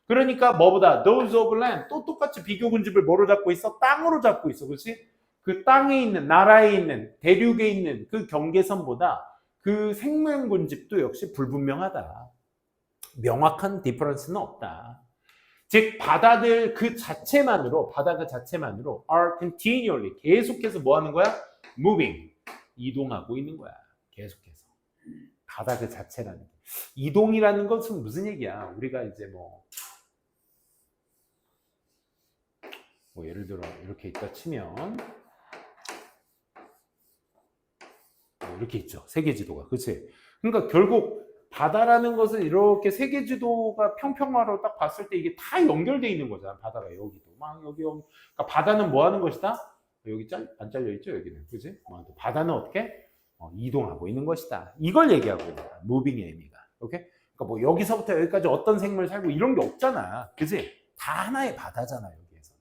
그러니까 뭐보다 those of land 또 똑같이 비교군집을 뭐로 잡고 있어? 땅으로 잡고 있어. 그렇지? 그 땅에 있는 나라에 있는 대륙에 있는 그 경계선보다 그 생명군집도 역시 불분명하다. 명확한 디퍼런스는 없다. 즉 바다들 그 자체만으로 바다 그 자체만으로 are continually 계속해서 뭐 하는 거야? moving 이동하고 있는 거야. 계속해서. 바다 그 자체라는 게. 이동이라는 것은 무슨 얘기야? 우리가 이제 뭐 예를 들어 이렇게 있다 치면 이렇게 있죠. 세계지도가. 그치? 그러니까 결국 바다라는 것은 이렇게 세계지도가 평평화로 딱 봤을 때 이게 다 연결되어 있는 거잖아. 바다가 여기도 막 여기. 그러니까 바다는 뭐 하는 것이다? 여기 안 잘려 있죠, 여기는. 그치? 바다는 어떻게? 이동하고 있는 것이다. 이걸 얘기하고 있는 거야. 무빙의 의미가. 오케이? 그러니까 뭐 여기서부터 여기까지 어떤 생물 살고 이런 게 없잖아. 그치? 다 하나의 바다잖아, 여기에서.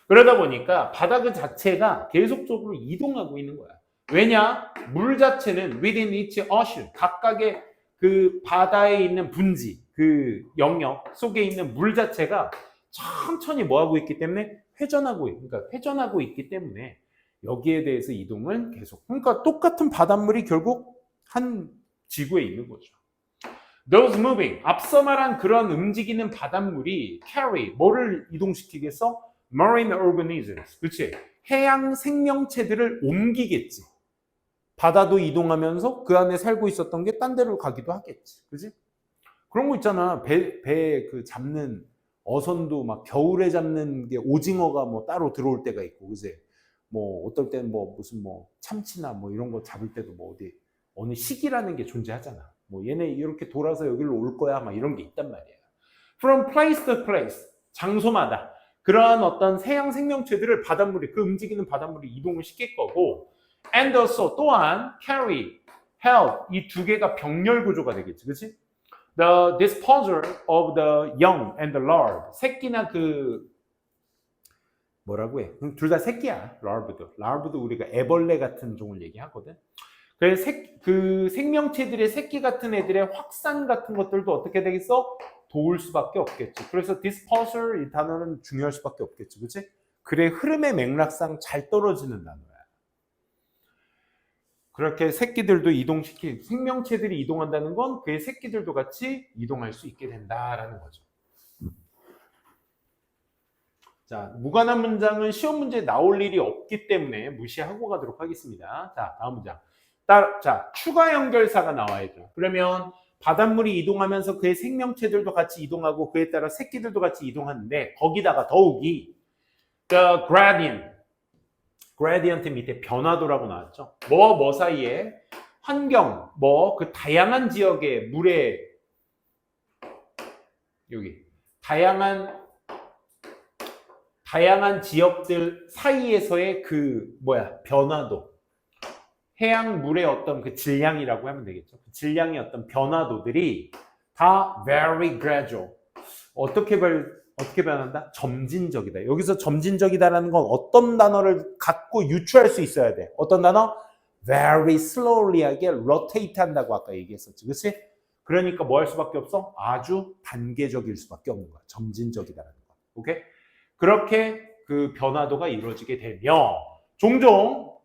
그러다 보니까 바다 그 자체가 계속적으로 이동하고 있는 거야. 왜냐? 물 자체는 within each ocean, 각각의 그 바다에 있는 분지, 그 영역 속에 있는 물 자체가 천천히 뭐하고 있기 때문에 그러니까 회전하고 있기 때문에 여기에 대해서 이동은 계속. 그러니까 똑같은 바닷물이 결국 한 지구에 있는 거죠. Those moving, 앞서 말한 그런 움직이는 바닷물이 carry, 뭐를 이동시키겠어? Marine organisms, 그치? 해양 생명체들을 옮기겠지. 바다도 이동하면서 그 안에 살고 있었던 게 딴 데로 가기도 하겠지. 그치? 그런 거 있잖아. 배 그 잡는 어선도 막 겨울에 잡는 게 오징어가 뭐 따로 들어올 때가 있고, 그치? 뭐 어떨 때는 뭐 무슨 뭐 참치나 뭐 이런 거 잡을 때도 뭐 어느 시기라는 게 존재하잖아. 뭐 얘네 이렇게 돌아서 여기로 올 거야 막 이런 게 있단 말이야. From place to place, 장소마다 그러한 어떤 해양 생명체들을 바닷물이 그 움직이는 바닷물이 이동을 시킬 거고, and also 또한 carry, help 이 두 개가 병렬 구조가 되겠지, 그렇지? The disposal of the young and the larvae, 새끼나 그 뭐라고 해? 둘 다 새끼야. larva도 우리가 애벌레 같은 종을 얘기하거든. 그래서 그 생명체들의 새끼 같은 애들의 확산 같은 것들도 어떻게 되겠어? 도울 수밖에 없겠지. 그래서 dispersal 이 단어는 중요할 수밖에 없겠지, 그렇지? 그래 흐름의 맥락상 잘 떨어지는 단어야. 그렇게 새끼들도 생명체들이 이동한다는 건 그의 새끼들도 같이 이동할 수 있게 된다라는 거죠. 자, 무관한 문장은 시험 문제에 나올 일이 없기 때문에 무시하고 가도록 하겠습니다. 자, 다음 문장. 자, 추가 연결사가 나와야죠. 그러면 바닷물이 이동하면서 그의 생명체들도 같이 이동하고 그에 따라 새끼들도 같이 이동하는데 거기다가 더욱이 the gradient 밑에 변화도라고 나왔죠. 뭐 사이에 환경, 그 다양한 지역의 물의 여기 다양한 지역들 사이에서의 변화도, 해양 물의 어떤 그 질량이라고 하면 되겠죠. 그 질량의 어떤 변화도들이 다 very gradual. 어떻게 변한다? 점진적이다. 여기서 점진적이다라는 건 어떤 단어를 갖고 유추할 수 있어야 돼. 어떤 단어? very slowly하게 rotate 한다고 아까 얘기했었지. 그렇지? 그러니까 뭐 할 수밖에 없어? 아주 단계적일 수밖에 없는 거야. 점진적이다라는 거. 오케이? 그렇게 그 변화도가 이루어지게 되면 종종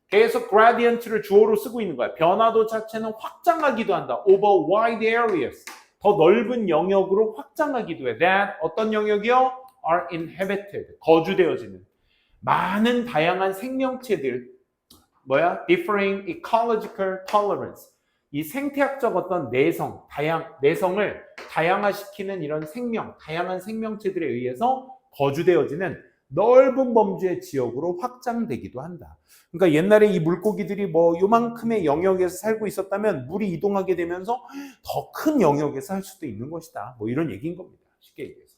계속 gradient를 주어로 쓰고 있는 거야. 변화도 자체는 확장하기도 한다. over wide areas. 더 넓은 영역으로 확장하기도 해. That 어떤 영역이요? are inhabited. 거주되어지는. 많은 다양한 생명체들. differing ecological tolerance. 이 생태학적 어떤 내성을 다양화시키는 이런 다양한 생명체들에 의해서 거주되어지는 넓은 범주의 지역으로 확장되기도 한다. 그러니까 옛날에 이 물고기들이 요만큼의 영역에서 살고 있었다면 물이 이동하게 되면서 더 큰 영역에서 살 수도 있는 것이다. 이런 얘기인 겁니다. 쉽게 얘기해서.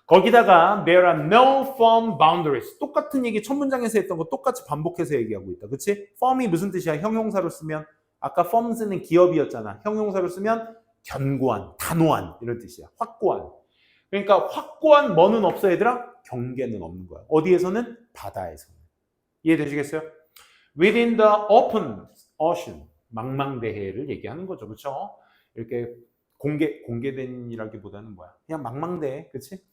거기다가 there are no firm boundaries. 똑같은 얘기 첫 문장에서 했던 거 똑같이 반복해서 얘기하고 있다. 그치? firm이 무슨 뜻이야? 형용사로 쓰면 아까 firms는 기업이었잖아. 형용사로 쓰면 견고한, 단호한 이런 뜻이야. 확고한. 그러니까 확고한 뭐는 없어 얘들아? 경계는 없는 거야. 어디에서는? 바다에서는. 이해되시겠어요? Within the open ocean. 망망대해를 얘기하는 거죠. 그렇죠? 이렇게 공개된이라기보다는 뭐야? 그냥 망망대해. 그치?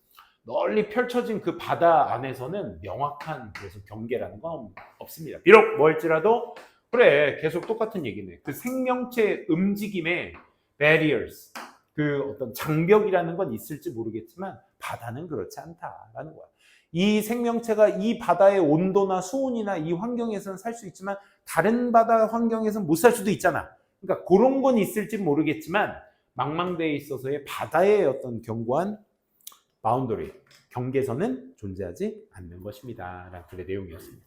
널리 펼쳐진 그 바다 안에서는 명확한 그래서 경계라는 건 없습니다. 비록 뭘지라도 그래 계속 똑같은 얘기네. 그 생명체 움직임에 barriers 그 어떤 장벽이라는 건 있을지 모르겠지만 바다는 그렇지 않다라는 거야. 이 생명체가 이 바다의 온도나 수온이나 이 환경에서는 살 수 있지만 다른 바다 환경에서는 못 살 수도 있잖아. 그러니까 그런 건 있을지 모르겠지만 망망대해에 있어서의 바다의 어떤 견고한 바운더리, 경계선은 존재하지 않는 것입니다. 라는 글의 내용이었습니다.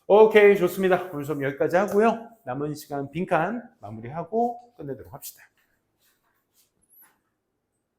오케이, 좋습니다. 오늘 수업 여기까지 하고요. 남은 시간 빈칸 마무리하고 끝내도록 합시다.